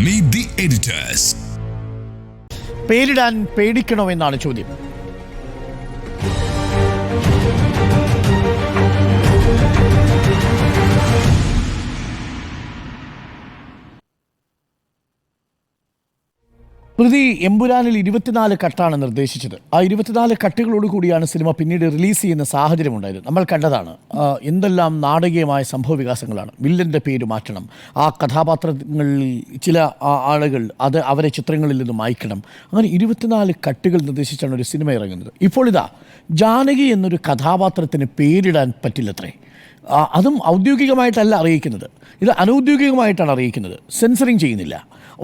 Meet the editors. പേരിടാൻ പേടിക്കണോ എന്നാണ് ചോദ്യം. പ്രതി എമ്പുരാനിൽ 24 കട്ടാണ് നിർദ്ദേശിച്ചത്. ആ 24 കട്ടുകളോട് കൂടിയാണ് സിനിമ പിന്നീട് റിലീസ് ചെയ്യുന്ന സാഹചര്യമുണ്ടായത്. നമ്മൾ കണ്ടതാണ് എന്തെല്ലാം നാടകീയമായ സംഭവവികാസങ്ങളാണ്. വില്ലൻ്റെ പേര് മാറ്റണം, ആ കഥാപാത്രങ്ങളിൽ ചില ആളുകൾ അവരെ ചിത്രങ്ങളിൽ നിന്ന് മായ്ക്കണം. അങ്ങനെ 24 കട്ടുകൾ നിർദ്ദേശിച്ചാണ് ഒരു സിനിമ ഇറങ്ങുന്നത്. ഇപ്പോൾ ഇതാ ജാനകി എന്നൊരു കഥാപാത്രത്തിന് പേരിടാൻ പറ്റില്ലത്രേ. അതും ഔദ്യോഗികമായിട്ടല്ല അറിയിക്കുന്നത്, ഇത് അനൗദ്യോഗികമായിട്ടാണ് അറിയിക്കുന്നത്. സെൻസറിങ് ചെയ്യുന്നില്ല.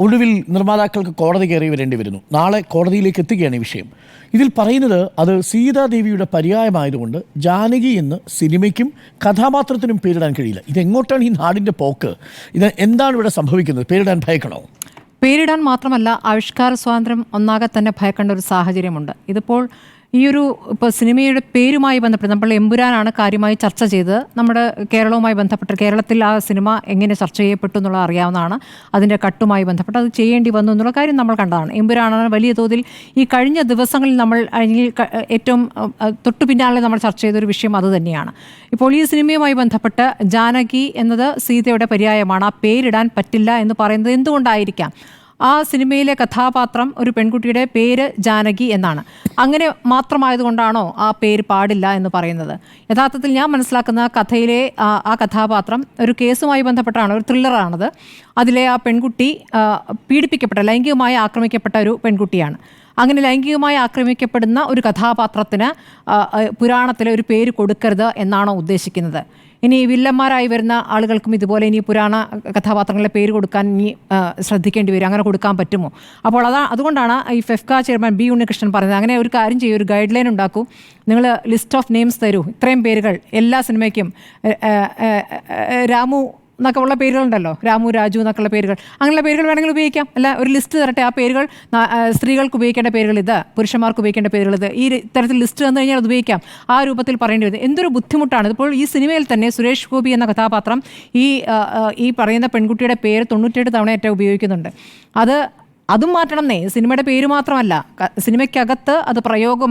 ഒടുവിൽ നിർമ്മാതാക്കൾക്ക് കോടതി കയറി വരേണ്ടി വരുന്നു. നാളെ കോടതിയിലേക്ക് എത്തുകയാണ് ഈ വിഷയം. ഇതിൽ പറയുന്നത് അത് സീതാദേവിയുടെ പര്യായമായതുകൊണ്ട് ജാനകി എന്ന് സിനിമയ്ക്കും കഥാപാത്രത്തിനും പേരിടാൻ കഴിയില്ല. ഇതെങ്ങോട്ടാണ് ഈ നാടിൻ്റെ പോക്ക്? ഇത് എന്താണ് ഇവിടെ സംഭവിക്കുന്നത്? പേരിടാൻ ഭയക്കണോ? പേരിടാൻ മാത്രമല്ല, ആവിഷ്കാര സ്വാതന്ത്ര്യം ഒന്നാകെ തന്നെ ഭയക്കേണ്ട ഒരു സാഹചര്യമുണ്ട്. ഇപ്പോൾ സിനിമയുടെ പേരുമായി ബന്ധപ്പെട്ട് നമ്മൾ എമ്പുരാനാണ് കാര്യമായി ചർച്ച ചെയ്തത്. നമ്മുടെ കേരളവുമായി ബന്ധപ്പെട്ട് കേരളത്തിൽ ആ സിനിമ എങ്ങനെ ചർച്ച ചെയ്യപ്പെട്ടു എന്നുള്ളത് അറിയാവുന്നതാണ്. അതിൻ്റെ കട്ടുമായി ബന്ധപ്പെട്ട് അത് ചെയ്യേണ്ടി വന്നു എന്നുള്ള കാര്യം നമ്മൾ കണ്ടതാണ്. എമ്പുരാനാണ് വലിയ തോതിൽ ഈ കഴിഞ്ഞ ദിവസങ്ങളിൽ നമ്മൾ ഏറ്റവും തൊട്ടു പിന്നാലെ നമ്മൾ ചർച്ച ചെയ്തൊരു വിഷയം അത് തന്നെയാണ്. ഇപ്പോൾ ഈ സിനിമയുമായി ബന്ധപ്പെട്ട് ജാനകി എന്നത് സീതയുടെ പര്യായമാണ്. ആ പേരിടാൻ പറ്റില്ല എന്ന് പറയുന്നത് എന്തുകൊണ്ടായിരിക്കാം? ആ സിനിമയിലെ കഥാപാത്രം ഒരു പെൺകുട്ടിയുടെ പേര് ജാനകി എന്നാണ്. അങ്ങനെ മാത്രമായതുകൊണ്ടാണോ ആ പേര് പാടില്ല എന്ന് പറയുന്നത്? യഥാർത്ഥത്തിൽ ഞാൻ മനസ്സിലാക്കുന്ന കഥയിലെ ആ കഥാപാത്രം ഒരു കേസുമായി ബന്ധപ്പെട്ടാണ്, ഒരു ത്രില്ലറാണത്. അതിലെ ആ പെൺകുട്ടി ലൈംഗികമായി ആക്രമിക്കപ്പെട്ട ഒരു പെൺകുട്ടിയാണ്. അങ്ങനെ ലൈംഗികമായി ആക്രമിക്കപ്പെടുന്ന ഒരു കഥാപാത്രത്തിന് പുരാണത്തിലെ ഒരു പേര് കൊടുക്കരുത് എന്നാണോ ഉദ്ദേശിക്കുന്നത്? ഇനി വില്ലന്മാരായി വരുന്ന ആളുകൾക്കും ഇതുപോലെ ഇനി പുരാണ കഥാപാത്രങ്ങളുടെ പേര് കൊടുക്കാൻ ഇനി ശ്രദ്ധിക്കേണ്ടി വരും. അങ്ങനെ കൊടുക്കാൻ പറ്റുമോ? അപ്പോൾ അതുകൊണ്ടാണ് ഈ ഫെഫ്ക ചെയർമാൻ ബി ഉണ്ണികൃഷ്ണൻ പറഞ്ഞത്, അങ്ങനെ ഒരു കാര്യം ചെയ്യൂ, ഒരു ഗൈഡ് ലൈൻ ഉണ്ടാക്കൂ, നിങ്ങൾ ലിസ്റ്റ് ഓഫ് നെയിംസ് തരൂ, ഇത്രയും പേരുകൾ എല്ലാ സിനിമയ്ക്കും, രാമു എന്നൊക്കെ ഉള്ള പേരുകളുണ്ടല്ലോ, രാമു, രാജു എന്നൊക്കെയുള്ള പേരുകൾ, അങ്ങനെയുള്ള പേരുകൾ വേണമെങ്കിൽ ഉപയോഗിക്കാം. അല്ല, ഒരു ലിസ്റ്റ് തരട്ടെ, ആ പേരുകൾ സ്ത്രീകൾക്ക് ഉപയോഗിക്കേണ്ട പേരുകൾ ഇത്, പുരുഷന്മാർക്ക് ഉപയോഗിക്കേണ്ട പേരുകൾ ഇത്, ഈ തരത്തിൽ ലിസ്റ്റ് തന്നു കഴിഞ്ഞാൽ അത് ഉപയോഗിക്കാം. ആ രൂപത്തിൽ പറയേണ്ടി വരുന്നത് എന്തൊരു ബുദ്ധിമുട്ടാണ്. ഇപ്പോൾ ഈ സിനിമയിൽ തന്നെ സുരേഷ് ഗോപി എന്ന കഥാപാത്രം ഈ പറയുന്ന പെൺകുട്ടിയുടെ പേര് 98 തവണയേറ്റ ഉപയോഗിക്കുന്നുണ്ട്. അതും മാറ്റണമെന്നേ. സിനിമയുടെ പേര് മാത്രമല്ല, സിനിമയ്ക്കകത്ത് അത്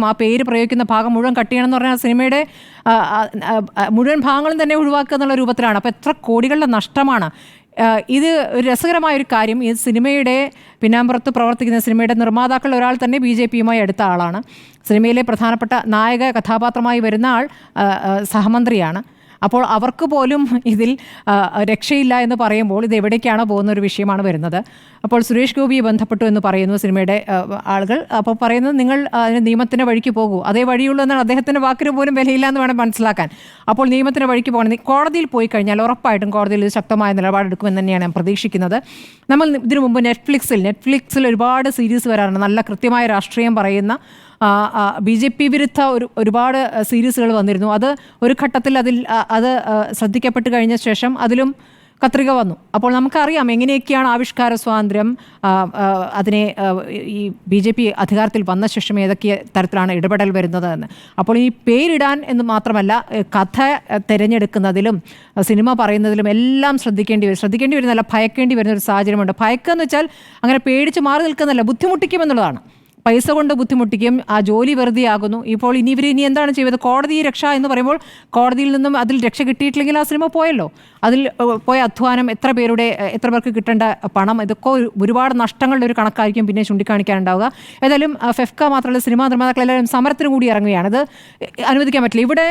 ആ പേര് പ്രയോഗിക്കുന്ന ഭാഗം മുഴുവൻ കട്ട് ചെയ്യണമെന്ന് പറഞ്ഞാൽ സിനിമയുടെ മുഴുവൻ ഭാഗങ്ങളും തന്നെ ഒഴിവാക്കുക എന്നുള്ള രൂപത്തിലാണ്. അപ്പോൾ എത്ര കോടികളുടെ നഷ്ടമാണ്. ഇത് ഒരു രസകരമായൊരു കാര്യം, ഈ സിനിമയുടെ പിന്നാമ്പുറത്ത് പ്രവർത്തിക്കുന്ന സിനിമയുടെ നിർമ്മാതാക്കളിൽ ഒരാൾ തന്നെ BJPയുമായി അടുത്ത ആളാണ്. സിനിമയിലെ പ്രധാനപ്പെട്ട നായക കഥാപാത്രമായി വരുന്ന ആൾ സഹമന്ത്രിയാണ്. അപ്പോൾ അവർക്ക് പോലും ഇതിൽ രക്ഷയില്ല എന്ന് പറയുമ്പോൾ ഇത് എവിടേക്കാണോ പോകുന്ന ഒരു വിഷയമാണ് വരുന്നത്. അപ്പോൾ സുരേഷ് ഗോപിയെ ബന്ധപ്പെട്ടു എന്ന് പറയുന്നു സിനിമയുടെ ആളുകൾ. അപ്പോൾ പറയുന്നത് നിങ്ങൾ അതിന് നിയമത്തിൻ്റെ വഴിക്ക് പോകൂ, അതേ വഴിയുള്ളൂ എന്നാണ്. അദ്ദേഹത്തിൻ്റെ വാക്കിന് പോലും വിലയില്ല എന്ന് വേണം മനസ്സിലാക്കാൻ. അപ്പോൾ നിയമത്തിൻ്റെ വഴിക്ക് പോകണം. കോടതിയിൽ പോയി കഴിഞ്ഞാൽ ഉറപ്പായിട്ടും കോടതിയിൽ ഇത് ശക്തമായ നിലപാടെടുക്കുമെന്ന് തന്നെയാണ് ഞാൻ പ്രതീക്ഷിക്കുന്നത്. നമ്മൾ ഇതിനു മുമ്പ് നെറ്റ്ഫ്ലിക്സിൽ ഒരുപാട് സീരീസ് വരാറുണ്ട്, നല്ല കൃത്യമായ രാഷ്ട്രീയം പറയുന്ന BJP വിരുദ്ധ ഒരുപാട് സീരീസുകൾ വന്നിരുന്നു. അത് ഒരു ഘട്ടത്തിൽ അത് ശ്രദ്ധിക്കപ്പെട്ട് കഴിഞ്ഞ ശേഷം അതിലും കത്രിക വന്നു. അപ്പോൾ നമുക്കറിയാം എങ്ങനെയൊക്കെയാണ് ആവിഷ്കാര സ്വാതന്ത്ര്യം അതിനെ ഈ BJP അധികാരത്തിൽ വന്ന ശേഷം ഏതൊക്കെ തരത്തിലാണ് ഇടപെടൽ വരുന്നത് എന്ന്. അപ്പോൾ ഈ പേരിടാൻ എന്ന് മാത്രമല്ല, കഥ തിരഞ്ഞെടുക്കുന്നതിലും സിനിമ പറയുന്നതിലും എല്ലാം ശ്രദ്ധിക്കേണ്ടി വരുന്നല്ല, ഭയക്കേണ്ടി വരുന്ന ഒരു സാഹചര്യമുണ്ട്. ഭയക്കുക എന്ന് വെച്ചാൽ അങ്ങനെ പേടിച്ച് മാറി നിൽക്കുന്നതല്ല, ബുദ്ധിമുട്ടിക്കുമെന്നുള്ളതാണ്. പൈസ കൊണ്ട് ബുദ്ധിമുട്ടിക്കും, ആ ജോലി വെറുതെ ആകുന്നു. ഇപ്പോൾ ഇനി എന്താണ് ചെയ്യുന്നത്? കോടതി രക്ഷ എന്ന് പറയുമ്പോൾ കോടതിയിൽ നിന്നും അതിൽ രക്ഷ കിട്ടിയിട്ടില്ലെങ്കിൽ ആ സിനിമ പോയല്ലോ. അതിൽ പോയ അധ്വാനം, എത്ര പേർക്ക് കിട്ടേണ്ട പണം, ഇതൊക്കെ ഒരുപാട് നഷ്ടങ്ങളുടെ ഒരു കണക്കായിരിക്കും പിന്നെ ചൂണ്ടിക്കാണിക്കാനുണ്ടാവുക. ഏതായാലും ഫെഫ്ക മാത്രമല്ല, സിനിമാ നിർമ്മാതാക്കളെല്ലാവരും സമരത്തിന് കൂടി ഇറങ്ങുകയാണ്. ഇത് അനുവദിക്കാൻ പറ്റില്ല. ഇവിടെ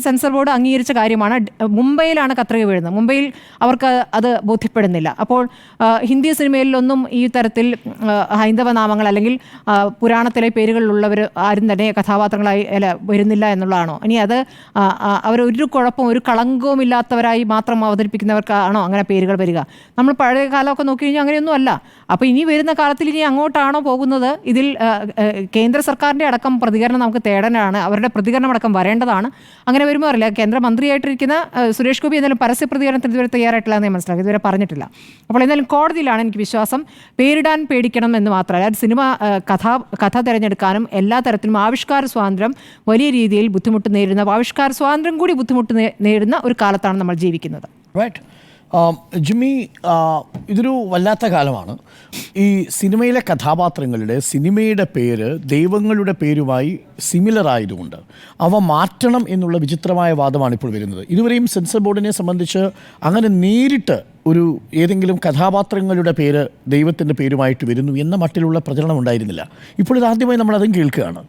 സെൻസർ ബോർഡ് അംഗീകരിച്ച കാര്യമാണ്. മുംബൈയിലാണ് കത്രിക വീഴുന്നത്. മുംബൈയിൽ അവർക്ക് അത് ബോധ്യപ്പെടുന്നില്ല. അപ്പോൾ ഹിന്ദി സിനിമയിലൊന്നും ഈ തരത്തിൽ ഹൈന്ദവ നാമങ്ങൾ അല്ലെങ്കിൽ പുരാണത്തിലെ പേരുകളിലുള്ളവർ ആരും തന്നെ കഥാപാത്രങ്ങളായി വരുന്നില്ല എന്നുള്ളതാണോ? ഇനി അത് അവരൊരു കുഴപ്പവും ഒരു കളങ്കവും ഇല്ലാത്തവരായി മാത്രം അവതരിപ്പിക്കുന്നവർക്കാണോ അങ്ങനെ പേരുകൾ വരിക? നമ്മൾ പഴയ കാലമൊക്കെ നോക്കി കഴിഞ്ഞാൽ അങ്ങനെയൊന്നും അല്ല. അപ്പോൾ ഇനി വരുന്ന കാലത്തിൽ ഇനി അങ്ങോട്ടാണോ പോകുന്നത്? ഇതിൽ കേന്ദ്ര സർക്കാരിൻ്റെ അടക്കം പ്രതികരണം നമുക്ക് തേടാനാണ്, അവരുടെ പ്രതികരണം അടക്കം വരേണ്ടതാണ്. അങ്ങനെ വരുമ്പോൾ അറിയില്ല. കേന്ദ്രമന്ത്രിയായിട്ടിരിക്കുന്ന സുരേഷ് ഗോപി എന്നാലും പരസ്യ പ്രതികരണത്തിന് ഇതുവരെ തയ്യാറായിട്ടില്ല എന്ന് ഞാൻ മനസ്സിലാക്കി, ഇതുവരെ പറഞ്ഞിട്ടില്ല. അപ്പോൾ എന്തായാലും കോടതിയിലാണ് എനിക്ക് വിശ്വാസം. പേരിടാൻ പേടിക്കണം എന്ന് മാത്രമല്ല, സിനിമ കഥ തിരഞ്ഞെടുക്കാനും എല്ലാ തരത്തിലും ആവിഷ്കാര സ്വാതന്ത്ര്യം വലിയ രീതിയിൽ ബുദ്ധിമുട്ട് നേരിടുന്ന, ആവിഷ്കാര സ്വാതന്ത്ര്യം കൂടി ബുദ്ധിമുട്ട് നേരിടുന്ന ഒരു കാലത്താണ് നമ്മൾ ജീവിക്കുന്നത്. ജിമ്മി, ഇതൊരു വല്ലാത്ത കാലമാണ്. ഈ സിനിമയിലെ കഥാപാത്രങ്ങളുടെ സിനിമയുടെ പേര് ദൈവങ്ങളുടെ പേരുമായി സിമിലർ ആയതുകൊണ്ട് അവ മാറ്റണം എന്നുള്ള വിചിത്രമായ വാദമാണ് ഇപ്പോൾ വരുന്നത്. ഇതുവരെയും സെൻസർ ബോർഡിനെ സംബന്ധിച്ച് അങ്ങനെ നേരിട്ട് ഒരു ഏതെങ്കിലും കഥാപാത്രങ്ങളുടെ പേര് ദൈവത്തിൻ്റെ പേരുമായിട്ട് വരുന്നു എന്ന മട്ടിലുള്ള പ്രചരണം ഉണ്ടായിരുന്നില്ല. ഇപ്പോൾ ഇതാദ്യമായി നമ്മൾ അതും കേൾക്കുകയാണ്.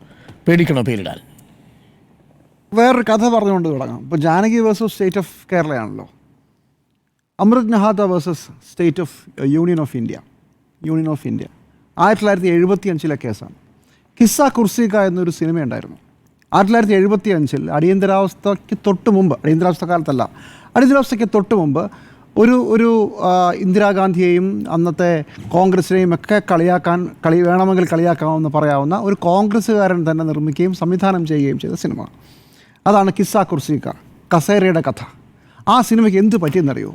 പേടിക്കണോ പേരിടാൻ? വേറൊരു കഥ പറഞ്ഞുകൊണ്ട് തുടങ്ങാം. ഇപ്പോൾ ജാനകി വേഴ്സസ് സ്റ്റേറ്റ് ഓഫ് കേരളയാണല്ലോ. Amrit Nahata versus state of Union of India 1975 കേസാണ്. കിസ്സ കുർസിക എന്നൊരു സിനിമ ഉണ്ടായിരുന്നു. 1975 അടിയന്തരാവസ്ഥയ്ക്ക് തൊട്ട് മുമ്പ്, അടിയന്തരാവസ്ഥ കാലത്തല്ല, അടിയന്തരാവസ്ഥയ്ക്ക് തൊട്ട് മുമ്പ് ഒരു ഇന്ദിരാഗാന്ധിയെയും അന്നത്തെ കോൺഗ്രസിനെയും ഒക്കെ വേണമെങ്കിൽ കളിയാക്കാമെന്ന് പറയാവുന്ന ഒരു കോൺഗ്രസ്സുകാരൻ തന്നെ നിർമ്മിക്കുകയും സംവിധാനം ചെയ്യുകയും ചെയ്ത സിനിമ. അതാണ് കിസ്സ കുർസിക, കസേരയുടെ കഥ. ആ സിനിമയ്ക്ക് എന്ത് പറ്റിയെന്നറിയോ?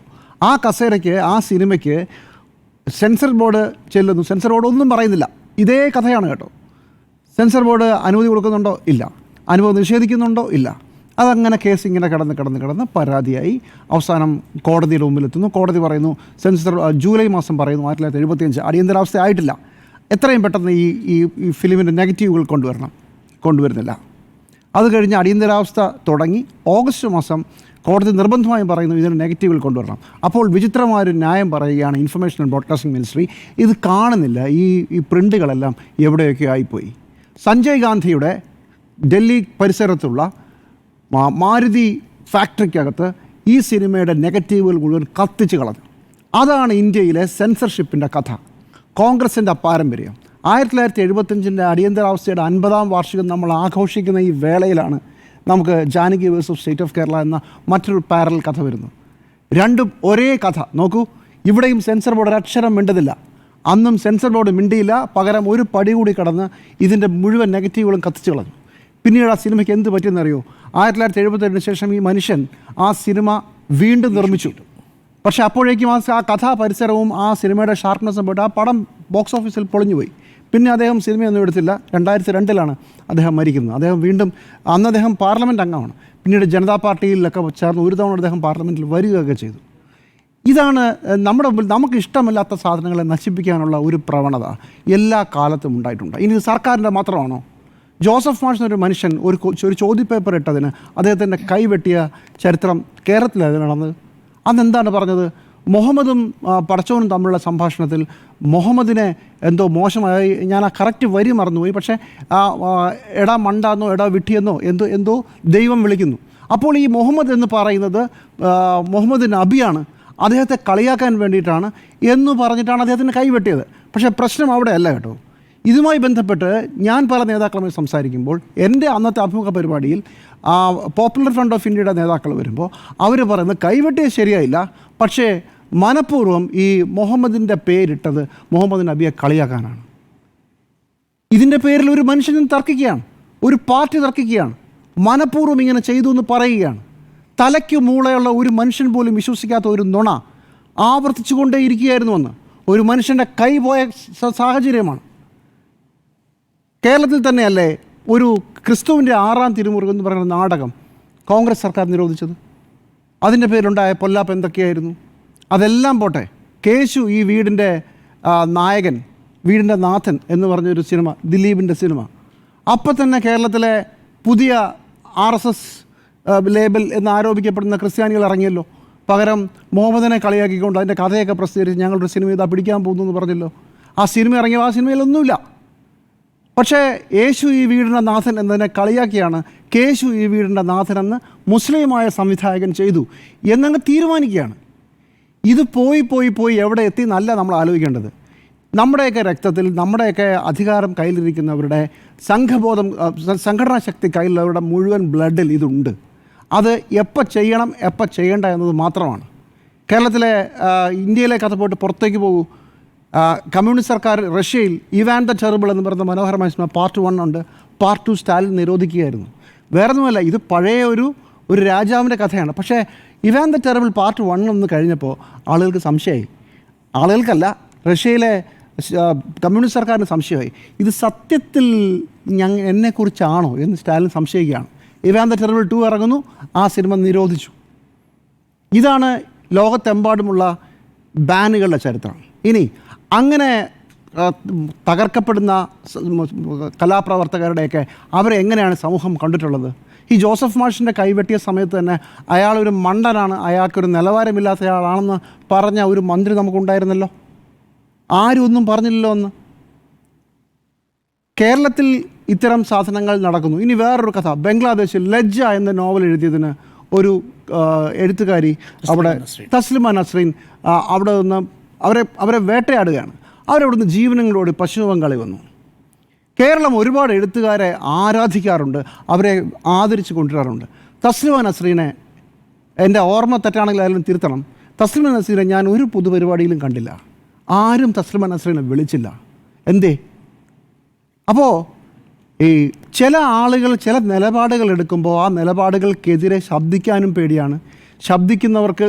ആ കസേരയ്ക്ക്, ആ സിനിമയ്ക്ക് സെൻസർ ബോർഡ് ചെല്ലുന്നു. സെൻസർ ബോർഡ് ഒന്നും പറയുന്നില്ല. ഇതേ കഥയാണ് കേട്ടോ. സെൻസർ ബോർഡ് അനുമതി കൊടുക്കുന്നുണ്ടോ? ഇല്ല. അനുമതി നിഷേധിക്കുന്നുണ്ടോ? ഇല്ല. അതങ്ങനെ കേസ് ഇങ്ങനെ കിടന്ന് പരാതിയായി അവസാനം കോടതിയുടെ മുമ്പിലെത്തുന്നു. കോടതി പറയുന്നു, സെൻസർ ജൂലൈ മാസം പറയുന്നു 1975 അടിയന്തരാവസ്ഥ ആയിട്ടില്ല, എത്രയും പെട്ടെന്ന് ഈ ഫിലിമിൻ്റെ നെഗറ്റീവുകൾ കൊണ്ടുവരുന്നില്ല. അത് കഴിഞ്ഞ് അടിയന്തരാവസ്ഥ തുടങ്ങി ഓഗസ്റ്റ് മാസം കോടതി നിർബന്ധമായും പറയുന്നു ഇതിന് നെഗറ്റീവുകൾ കൊണ്ടുവരണം. അപ്പോൾ വിചിത്രമായൊരു ന്യായം പറയുകയാണ് ഇൻഫർമേഷൻ ആൻഡ് ബ്രോഡ്കാസ്റ്റിംഗ് മിനിസ്ട്രി. ഇത് കാണുന്നില്ല, ഈ പ്രിൻ്റുകളെല്ലാം എവിടെയൊക്കെ ആയിപ്പോയി. സഞ്ജയ് ഗാന്ധിയുടെ ഡൽഹി പരിസരത്തുള്ള മാരുതി ഫാക്ടറിക്കകത്ത് ഈ സിനിമയുടെ നെഗറ്റീവുകൾ മുഴുവൻ കത്തിച്ച് കളഞ്ഞു. അതാണ് ഇന്ത്യയിലെ സെൻസർഷിപ്പിൻ്റെ കഥ, കോൺഗ്രസിൻ്റെ പാരമ്പര്യം. 1975 അടിയന്തരാവസ്ഥയുടെ 50ാം വാർഷികം നമ്മൾ ആഘോഷിക്കുന്ന ഈ വേളയിലാണ് നമുക്ക് Janaki versus state of Kerala എന്ന മറ്റൊരു പാരലൽ കഥ വരുന്നു. രണ്ടും ഒരേ കഥ. നോക്കൂ, ഇവിടെയും സെൻസർ ബോർഡ് ഒരക്ഷരം മിണ്ടതില്ല. അന്നും സെൻസർ ബോർഡ് മിണ്ടിയില്ല. പകരം ഒരു പടി കൂടി കടന്ന് ഇതിൻ്റെ മുഴുവൻ നെഗറ്റീവുകളും കത്തിച്ചു കളഞ്ഞു. പിന്നീട് ആ സിനിമയ്ക്ക് എന്ത് പറ്റിയെന്നറിയോ? 1972 ശേഷം ഈ മനുഷ്യൻ ആ സിനിമ വീണ്ടും നിർമ്മിച്ചു. പക്ഷേ അപ്പോഴേക്കും ആ കഥാ പരിസരവും ആ സിനിമയുടെ ഷാർപ്നെസ്സും പോയിട്ട് ആ പടം ബോക്സ് ഓഫീസിൽ പൊളിഞ്ഞുപോയി. പിന്നെ അദ്ദേഹം സിനിമയൊന്നും എടുത്തില്ല. 2002 അദ്ദേഹം മരിക്കുന്നത്. അന്ന് അദ്ദേഹം പാർലമെൻറ്റ് അംഗമാണ്. പിന്നീട് ജനതാ പാർട്ടിയിലൊക്കെ ചേർന്ന് ഒരു തവണ അദ്ദേഹം പാർലമെൻറ്റിൽ വരികയൊക്കെ ചെയ്തു. ഇതാണ് നമുക്ക് ഇഷ്ടമില്ലാത്ത സാധനങ്ങളെ നശിപ്പിക്കാനുള്ള ഒരു പ്രവണത എല്ലാ കാലത്തും ഉണ്ടായിട്ടുണ്ട്. ഇനി ഇത് സർക്കാരിൻ്റെ മാത്രമാണോ? ജോസഫ് മാഷ് എന്നൊരു മനുഷ്യൻ ഒരു ചോദ്യപേപ്പർ ഇട്ടതിന് അദ്ദേഹത്തിൻ്റെ കൈവെട്ടിയ ചരിത്രം കേരളത്തിലാണ് നടന്നത്. അന്നെന്താണ് പറഞ്ഞത്? മുഹമ്മദും പടച്ചവനും തമ്മിലുള്ള സംഭാഷണത്തിൽ മുഹമ്മദിനെ എന്തോ മോശമായി, ഞാൻ ആ കറക്റ്റ് വരി മറന്നുപോയി, പക്ഷേ എടാ മണ്ടാന്നോ എടാ വിട്ടിയെന്നോ എന്തോ ദൈവം വിളിക്കുന്നു. അപ്പോൾ ഈ മുഹമ്മദ് എന്ന് പറയുന്നത് മുഹമ്മദ് നബിയാണ്, അദ്ദേഹത്തെ കളിയാക്കാൻ വേണ്ടിയിട്ടാണ് എന്ന് പറഞ്ഞിട്ടാണ് അദ്ദേഹത്തിന് കൈവെട്ടിയത്. പക്ഷേ പ്രശ്നം അവിടെ അല്ല കേട്ടോ. ഇതുമായി ബന്ധപ്പെട്ട് ഞാൻ പല നേതാക്കളുമായി സംസാരിക്കുമ്പോൾ എൻ്റെ അന്നത്തെ അഭിമുഖ പരിപാടിയിൽ പോപ്പുലർ ഫ്രണ്ട് ഓഫ് ഇന്ത്യയുടെ നേതാക്കൾ വരുമ്പോൾ അവർ പറയുന്നത് കൈവെട്ടിയത് ശരിയായില്ല, പക്ഷേ മനഃപൂർവ്വം ഈ മുഹമ്മദിൻ്റെ പേരിട്ടത് മുഹമ്മദ് നബിയെ കളിയാക്കാനാണ്. ഇതിൻ്റെ പേരിൽ ഒരു മനുഷ്യനും തർക്കിക്കുകയാണ്, ഒരു പാർട്ടി തർക്കിക്കുകയാണ്, മനഃപൂർവ്വം ഇങ്ങനെ ചെയ്തു എന്ന് പറയുകയാണ്. തലയ്ക്ക് മൂളയുള്ള ഒരു മനുഷ്യൻ പോലും വിശ്വസിക്കാത്ത ഒരു നുണ ആവർത്തിച്ചു കൊണ്ടേയിരിക്കുകയായിരുന്നുവെന്ന് ഒരു മനുഷ്യൻ്റെ കൈ പോയ സാഹചര്യമാണ്. കേരളത്തിൽ തന്നെയല്ലേ ഒരു ക്രിസ്തുവിൻ്റെ 6-ാം തിരുമുറുക് എന്ന് പറയുന്ന നാടകം കോൺഗ്രസ് സർക്കാർ നിരോധിച്ചത്? അതിൻ്റെ പേരിലുണ്ടായ പൊല്ലാപ്പ് എന്തൊക്കെയായിരുന്നു? അതെല്ലാം പോട്ടെ, കേശു ഈ വീടിൻ്റെ നായകൻ, വീടിൻ്റെ നാഥൻ എന്ന് പറഞ്ഞൊരു സിനിമ, ദിലീപിൻ്റെ സിനിമ, അപ്പം തന്നെ കേരളത്തിലെ പുതിയ RSS ലേബൽ എന്ന് ആരോപിക്കപ്പെടുന്ന ക്രിസ്ത്യാനികൾ ഇറങ്ങിയല്ലോ. പകരം മുഹമ്മദിനെ കളിയാക്കിക്കൊണ്ട് അതിൻ്റെ കഥയൊക്കെ പ്രസിദ്ധീകരിച്ച് ഞങ്ങളൊരു സിനിമ ഇതാ പിടിക്കാൻ പോകുന്നു എന്ന് പറഞ്ഞല്ലോ. ആ സിനിമ ഇറങ്ങിയ ആ സിനിമയിലൊന്നുമില്ല. പക്ഷേ യേശു ഈ വീടിൻ്റെ നാഥൻ എന്നതിനെ കളിയാക്കിയാണ് കേശു ഈ വീടിൻ്റെ നാഥനെന്ന് മുസ്ലിമായ സംവിധായകൻ ചെയ്തു എന്നങ്ങ് തീരുമാനിക്കുകയാണ്. ഇത് പോയി എവിടെ എത്തി എന്നല്ല നമ്മൾ ആലോചിക്കേണ്ടത്. നമ്മുടെയൊക്കെ രക്തത്തിൽ, നമ്മുടെയൊക്കെ അധികാരം കയ്യിലിരിക്കുന്നവരുടെ സംഘബോധം, സംഘടനാ ശക്തി കയ്യിലുള്ളവരുടെ മുഴുവൻ ബ്ലഡിൽ ഇതുണ്ട്. അത് എപ്പോൾ ചെയ്യണം എപ്പോൾ ചെയ്യേണ്ട എന്നത് മാത്രമാണ്. കേരളത്തിലെ ഇന്ത്യയിലെ കഥ പോയിട്ട് പുറത്തേക്ക് പോകൂ. കമ്മ്യൂണിസ്റ്റ് സർക്കാർ റഷ്യയിൽ ഇവാൻ ദ ടെറിബിൾ എന്ന് പറയുന്ന മനോഹരമായ സിനിമ പാർട്ട് 1 ഉണ്ട്, പാർട്ട് 2 സ്റ്റാലിൻ നിരോധിക്കുകയായിരുന്നു. വേറൊന്നുമല്ല, ഇത് പഴയ ഒരു രാജാവിൻ്റെ കഥയാണ്. പക്ഷേ ഇവാൻ ദ ടെറിബിൾ പാർട്ട് 1 ഒന്ന് കഴിഞ്ഞപ്പോൾ ആളുകൾക്ക് സംശയമായി. ആളുകൾക്കല്ല, റഷ്യയിലെ കമ്മ്യൂണിസ്റ്റ് സർക്കാരിന് സംശയമായി. ഇത് സത്യത്തിൽ എന്നെക്കുറിച്ചാണോ എന്ന് സ്റ്റാലിൻ സംശയിക്കുകയാണ്. ഇവാൻ ദ ടെറിബിൾ 2 ഇറങ്ങുന്നു, ആ സിനിമ നിരോധിച്ചു. ഇതാണ് ലോകത്തെമ്പാടുമുള്ള ബാനുകളുടെ ചരിത്രം. ഇനി അങ്ങനെ തകർക്കപ്പെടുന്ന കലാപ്രവർത്തകരുടെയൊക്കെ അവരെ എങ്ങനെയാണ് സമൂഹം കണ്ടിട്ടുള്ളത്? ഈ ജോസഫ് മാഷിൻ്റെ കൈവെട്ടിയ സമയത്ത് തന്നെ അയാളൊരു മണ്ടനാണ്, അയാൾക്കൊരു നിലവാരമില്ലാത്തയാളാണെന്ന് പറഞ്ഞ ഒരു മന്ത്രി നമുക്കുണ്ടായിരുന്നല്ലോ. ആരും ഒന്നും പറഞ്ഞില്ലല്ലോ അന്ന്. കേരളത്തിൽ ഇത്തരം സാധനങ്ങൾ നടക്കുന്നു. ഇനി വേറൊരു കഥ, ബംഗ്ലാദേശിൽ ലജ്ജ എന്ന നോവൽ എഴുതിയതിന് ഒരു എഴുത്തുകാരി അവിടെ തസ്ലിമ നസ്രീൻ അവിടെ നിന്ന് അവരെ വേട്ടയാടുകയാണ്. അവരവിടുന്ന് ജീവനങ്ങളോട് പശ്ചിമ ബംഗാളിൽ വന്നു. കേരളം ഒരുപാട് എഴുത്തുകാരെ ആരാധിക്കാറുണ്ട്, അവരെ ആദരിച്ച് കൊണ്ടുവരാറുണ്ട്. തസ്ലിമ നസ്രീനെ, എൻ്റെ ഓർമ്മ തെറ്റാണെങ്കിൽ അതിലും തിരുത്തണം, തസ്ലിമ നസ്രീനെ ഞാൻ ഒരു പൊതുപരിപാടിയിലും കണ്ടില്ല. ആരും തസ്ലിമ നസ്രീനെ വിളിച്ചില്ല. എന്തേ? അപ്പോൾ ഈ ചില ആളുകൾ ചില നിലപാടുകൾ എടുക്കുമ്പോൾ ആ നിലപാടുകൾക്കെതിരെ ശബ്ദിക്കാനും പേടിയാണ്. ശബ്ദിക്കുന്നവർക്ക്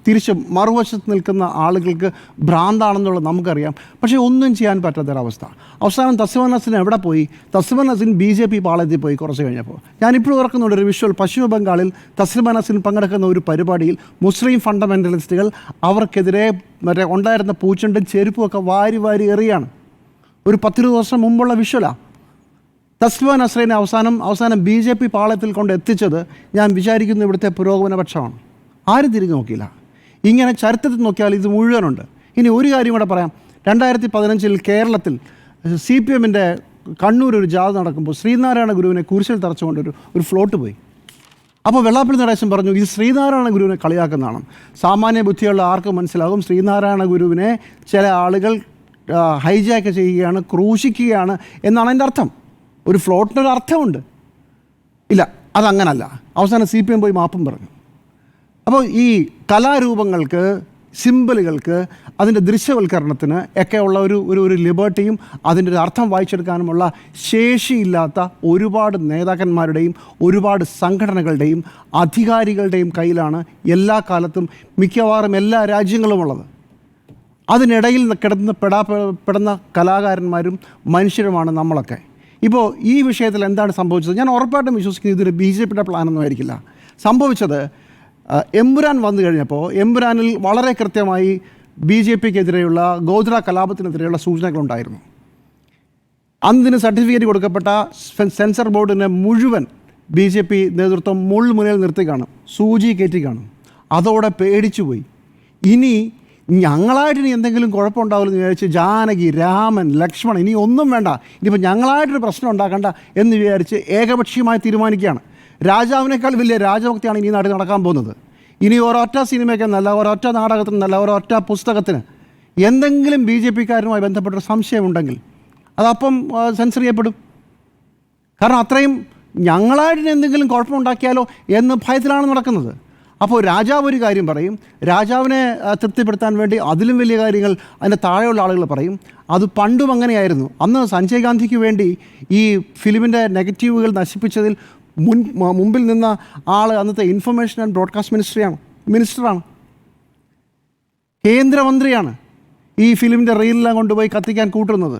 തിരിച്ച് മറുവശത്ത് നിൽക്കുന്ന ആളുകൾക്ക് ഭ്രാന്താണെന്നുള്ളത് നമുക്കറിയാം. പക്ഷേ ഒന്നും ചെയ്യാൻ പറ്റാത്തൊരവസ്ഥ. അവസാനം തസ്ലിമ നസ്രീൻ എവിടെ പോയി? തസ്ലിമ നസ്രീൻ BJP പാളയത്തിൽ പോയി കുറച്ച് കഴിഞ്ഞപ്പോൾ. ഞാനിപ്പോഴും ഓർക്കുന്നുണ്ട് ഒരു വിഷ്വൽ. പശ്ചിമ ബംഗാളിൽ തസ്ലിമ നസ്രീൻ പങ്കെടുക്കുന്ന ഒരു പരിപാടിയിൽ മുസ്ലിം ഫണ്ടമെൻ്റലിസ്റ്റുകൾ അവർക്കെതിരെ മറ്റേ ഉണ്ടായിരുന്ന പൂച്ചെണ്ടും ചെരുപ്പും ഒക്കെ വാരി വാരി എറിയാണ്. ഒരു 10-20 വർഷം മുമ്പുള്ള വിഷ്വലാണ്. തസ്ലിമ നസ്രീനെ അവസാനം BJP പാളയത്തിൽ കൊണ്ട് എത്തിച്ചത് ഞാൻ വിചാരിക്കുന്നു ഇവിടുത്തെ പുരോഗമന പക്ഷമാണ്. ആരും തിരിഞ്ഞു നോക്കിയില്ല. ഇങ്ങനെ ചരിത്രത്തിൽ നോക്കിയാൽ ഇത് മുഴുവനുണ്ട്. ഇനി ഒരു കാര്യം കൂടെ പറയാം. 2015 കേരളത്തിൽ CPMൻ്റെ കണ്ണൂർ ഒരു ജാഥ നടക്കുമ്പോൾ ശ്രീനാരായണ ഗുരുവിനെ കുരിശിൽ തറച്ചുകൊണ്ട് ഒരു ഫ്ലോട്ട് പോയി. അപ്പോൾ വെള്ളാപ്പള്ളി നടേശൻ പറഞ്ഞു ഇത് ശ്രീനാരായണ ഗുരുവിനെ കളിയാക്കുന്നതാണ്. സാമാന്യ ബുദ്ധിയുള്ള ആർക്കും മനസ്സിലാകും ശ്രീനാരായണ ഗുരുവിനെ ചില ആളുകൾ ഹൈജാക്ക് ചെയ്യുകയാണ്, ക്രൂശിക്കുകയാണ് എന്നാണ് അതിൻ്റെ അർത്ഥം. ഒരു ഫ്ലോട്ടിനൊരു അർത്ഥമുണ്ട്. ഇല്ല, അതങ്ങനല്ല. അവസാനം CPM പോയി മാപ്പും പറഞ്ഞു. അപ്പോൾ ഈ കലാരൂപങ്ങൾക്ക്, സിംബലുകൾക്ക്, അതിൻ്റെ ദൃശ്യവൽക്കരണത്തിന് ഒക്കെ ഉള്ള ഒരു ലിബർട്ടിയും അതിൻ്റെ ഒരു അർത്ഥം വായിച്ചെടുക്കാനുമുള്ള ശേഷിയില്ലാത്ത ഒരുപാട് നേതാക്കന്മാരുടെയും ഒരുപാട് സംഘടനകളുടെയും അധികാരികളുടെയും കയ്യിലാണ് എല്ലാ കാലത്തും മിക്കവാറും എല്ലാ രാജ്യങ്ങളുമുള്ളത്. അതിനിടയിൽ പെടുന്ന കലാകാരന്മാരും മനുഷ്യരുമാണ് നമ്മളൊക്കെ. ഇപ്പോൾ ഈ വിഷയത്തിൽ എന്താണ് സംഭവിച്ചത്? ഞാൻ ഉറപ്പായിട്ടും വിശ്വസിക്കുന്നത് ഇതൊരു BJPയുടെ പ്ലാനൊന്നും ആയിരിക്കില്ല. സംഭവിച്ചത് എമ്പുരാൻ വന്നു കഴിഞ്ഞപ്പോൾ എമ്പുരാനിൽ വളരെ കൃത്യമായി BJPക്കെതിരെയുള്ള ഗോധ്ര കലാപത്തിനെതിരെയുള്ള സൂചനകളുണ്ടായിരുന്നു. അന്നിന് സർട്ടിഫിക്കറ്റ് കൊടുക്കപ്പെട്ട സെൻസർ ബോർഡിനെ മുഴുവൻ BJP നേതൃത്വം മുൾമുനയിൽ നിർത്തി കാണും, സൂചി കയറ്റി കാണും. അതോടെ പേടിച്ചുപോയി. ഇനി ഞങ്ങളായിട്ടിനി എന്തെങ്കിലും കുഴപ്പമുണ്ടാവില്ലെന്ന് വിചാരിച്ച് ജാനകി, രാമൻ, ലക്ഷ്മൺ ഇനി ഒന്നും വേണ്ട, ഇനിയിപ്പോൾ ഞങ്ങളായിട്ടൊരു പ്രശ്നം ഉണ്ടാക്കണ്ട എന്ന് വിചാരിച്ച് ഏകപക്ഷീയമായി തീരുമാനിക്കുകയാണ്. രാജാവിനേക്കാൾ വലിയ രാജഭക്തിയാണ് ഇനി നാട്ടിൽ നടക്കാൻ പോകുന്നത്. ഇനി ഒരൊറ്റ സിനിമയ്ക്കെന്നല്ല, ഒരൊറ്റ നാടകത്തിനല്ല, ഒരൊറ്റ പുസ്തകത്തിന് എന്തെങ്കിലും BJPക്കാരുമായി ബന്ധപ്പെട്ടൊരു സംശയമുണ്ടെങ്കിൽ അതപ്പം സെൻസർ ചെയ്യപ്പെടും. കാരണം അത്രയും ഞങ്ങളായിട്ട് എന്തെങ്കിലും കുഴപ്പമുണ്ടാക്കിയാലോ എന്ന് ഭയത്തിലാണ് നടക്കുന്നത്. അപ്പോൾ രാജാവ് ഒരു കാര്യം പറയും, രാജാവിനെ തൃപ്തിപ്പെടുത്താൻ വേണ്ടി അതിലും വലിയ കാര്യങ്ങൾ അതിൻ്റെ താഴെയുള്ള ആളുകൾ പറയും. അത് പണ്ടും അങ്ങനെയായിരുന്നു. അന്ന് സഞ്ജയ് ഗാന്ധിക്ക് വേണ്ടി ഈ ഫിലിമിൻ്റെ നെഗറ്റീവുകൾ നശിപ്പിച്ചതിൽ മുമ്പിൽ നിന്ന ആൾ അന്നത്തെ ഇൻഫർമേഷൻ ആൻഡ് ബ്രോഡ്കാസ്റ്റ് മിനിസ്റ്ററാണ്, കേന്ദ്രമന്ത്രിയാണ്. ഈ ഫിലിമിൻ്റെ റീലെല്ലാം കൊണ്ടുപോയി കത്തിക്കാൻ കൂട്ടുന്നത്.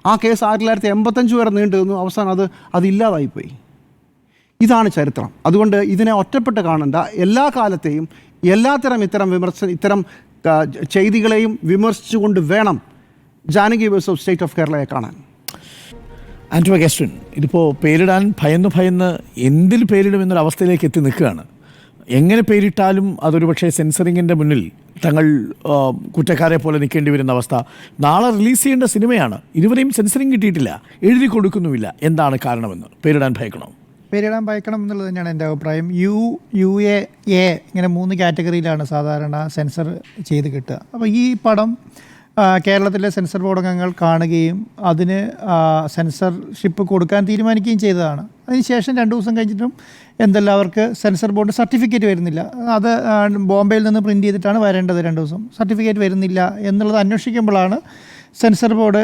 ആ കേസ് 1985 വരെ നീണ്ടു നിന്നു. അവസാനം അത് ഇല്ലാതായിപ്പോയി. ഇതാണ് ചരിത്രം. അതുകൊണ്ട് ഇതിനെ ഒറ്റപ്പെട്ട് കാണേണ്ട. എല്ലാ കാലത്തെയും ഇത്തരം ചെയ്തികളെയും വിമർശിച്ചുകൊണ്ട് വേണം Janaki versus of state of കേരളയെ കാണാൻ. ആൻറ്റോ അഗസ്റ്റിൻ, ഇതിപ്പോൾ പേരിടാൻ ഭയന്ന് എന്തിൽ പേരിടുമെന്നൊരവസ്ഥയിലേക്ക് എത്തി നിൽക്കുകയാണ്. എങ്ങനെ പേരിട്ടാലും അതൊരു പക്ഷേ സെൻസറിങ്ങിൻ്റെ മുന്നിൽ തങ്ങൾ കുറ്റക്കാരെ പോലെ നിൽക്കേണ്ടി വരുന്ന അവസ്ഥ. നാളെ റിലീസ് ചെയ്യേണ്ട സിനിമയാണ്, ഇതുവരെയും സെൻസറിങ് കിട്ടിയിട്ടില്ല, എഴുതി കൊടുക്കുന്നുമില്ല. എന്താണ് കാരണമെന്ന്? പേരിടാൻ ഭയക്കണം എന്നുള്ളത് തന്നെയാണ് എൻ്റെ അഭിപ്രായം. UA ഇങ്ങനെ 3 കാറ്റഗറിയിലാണ് സാധാരണ സെൻസർ ചെയ്ത് കിട്ടുക. അപ്പോൾ ഈ പടം കേരളത്തിലെ സെൻസർ ബോർഡ് അംഗങ്ങൾ കാണുകയും അതിന് സെൻസർഷിപ്പ് കൊടുക്കാൻ തീരുമാനിക്കുകയും ചെയ്തതാണ്. അതിനുശേഷം 2 ദിവസം കഴിഞ്ഞിട്ടും എന്തെല്ലാം അവർക്ക് സെൻസർ ബോർഡ് സർട്ടിഫിക്കറ്റ് വരുന്നില്ല. അത് ബോംബെയിൽ നിന്ന് പ്രിൻ്റ് ചെയ്തിട്ടാണ് വരേണ്ടത്. 2 ദിവസം സർട്ടിഫിക്കറ്റ് വരുന്നില്ല എന്നുള്ളത് അന്വേഷിക്കുമ്പോഴാണ് സെൻസർ ബോർഡ്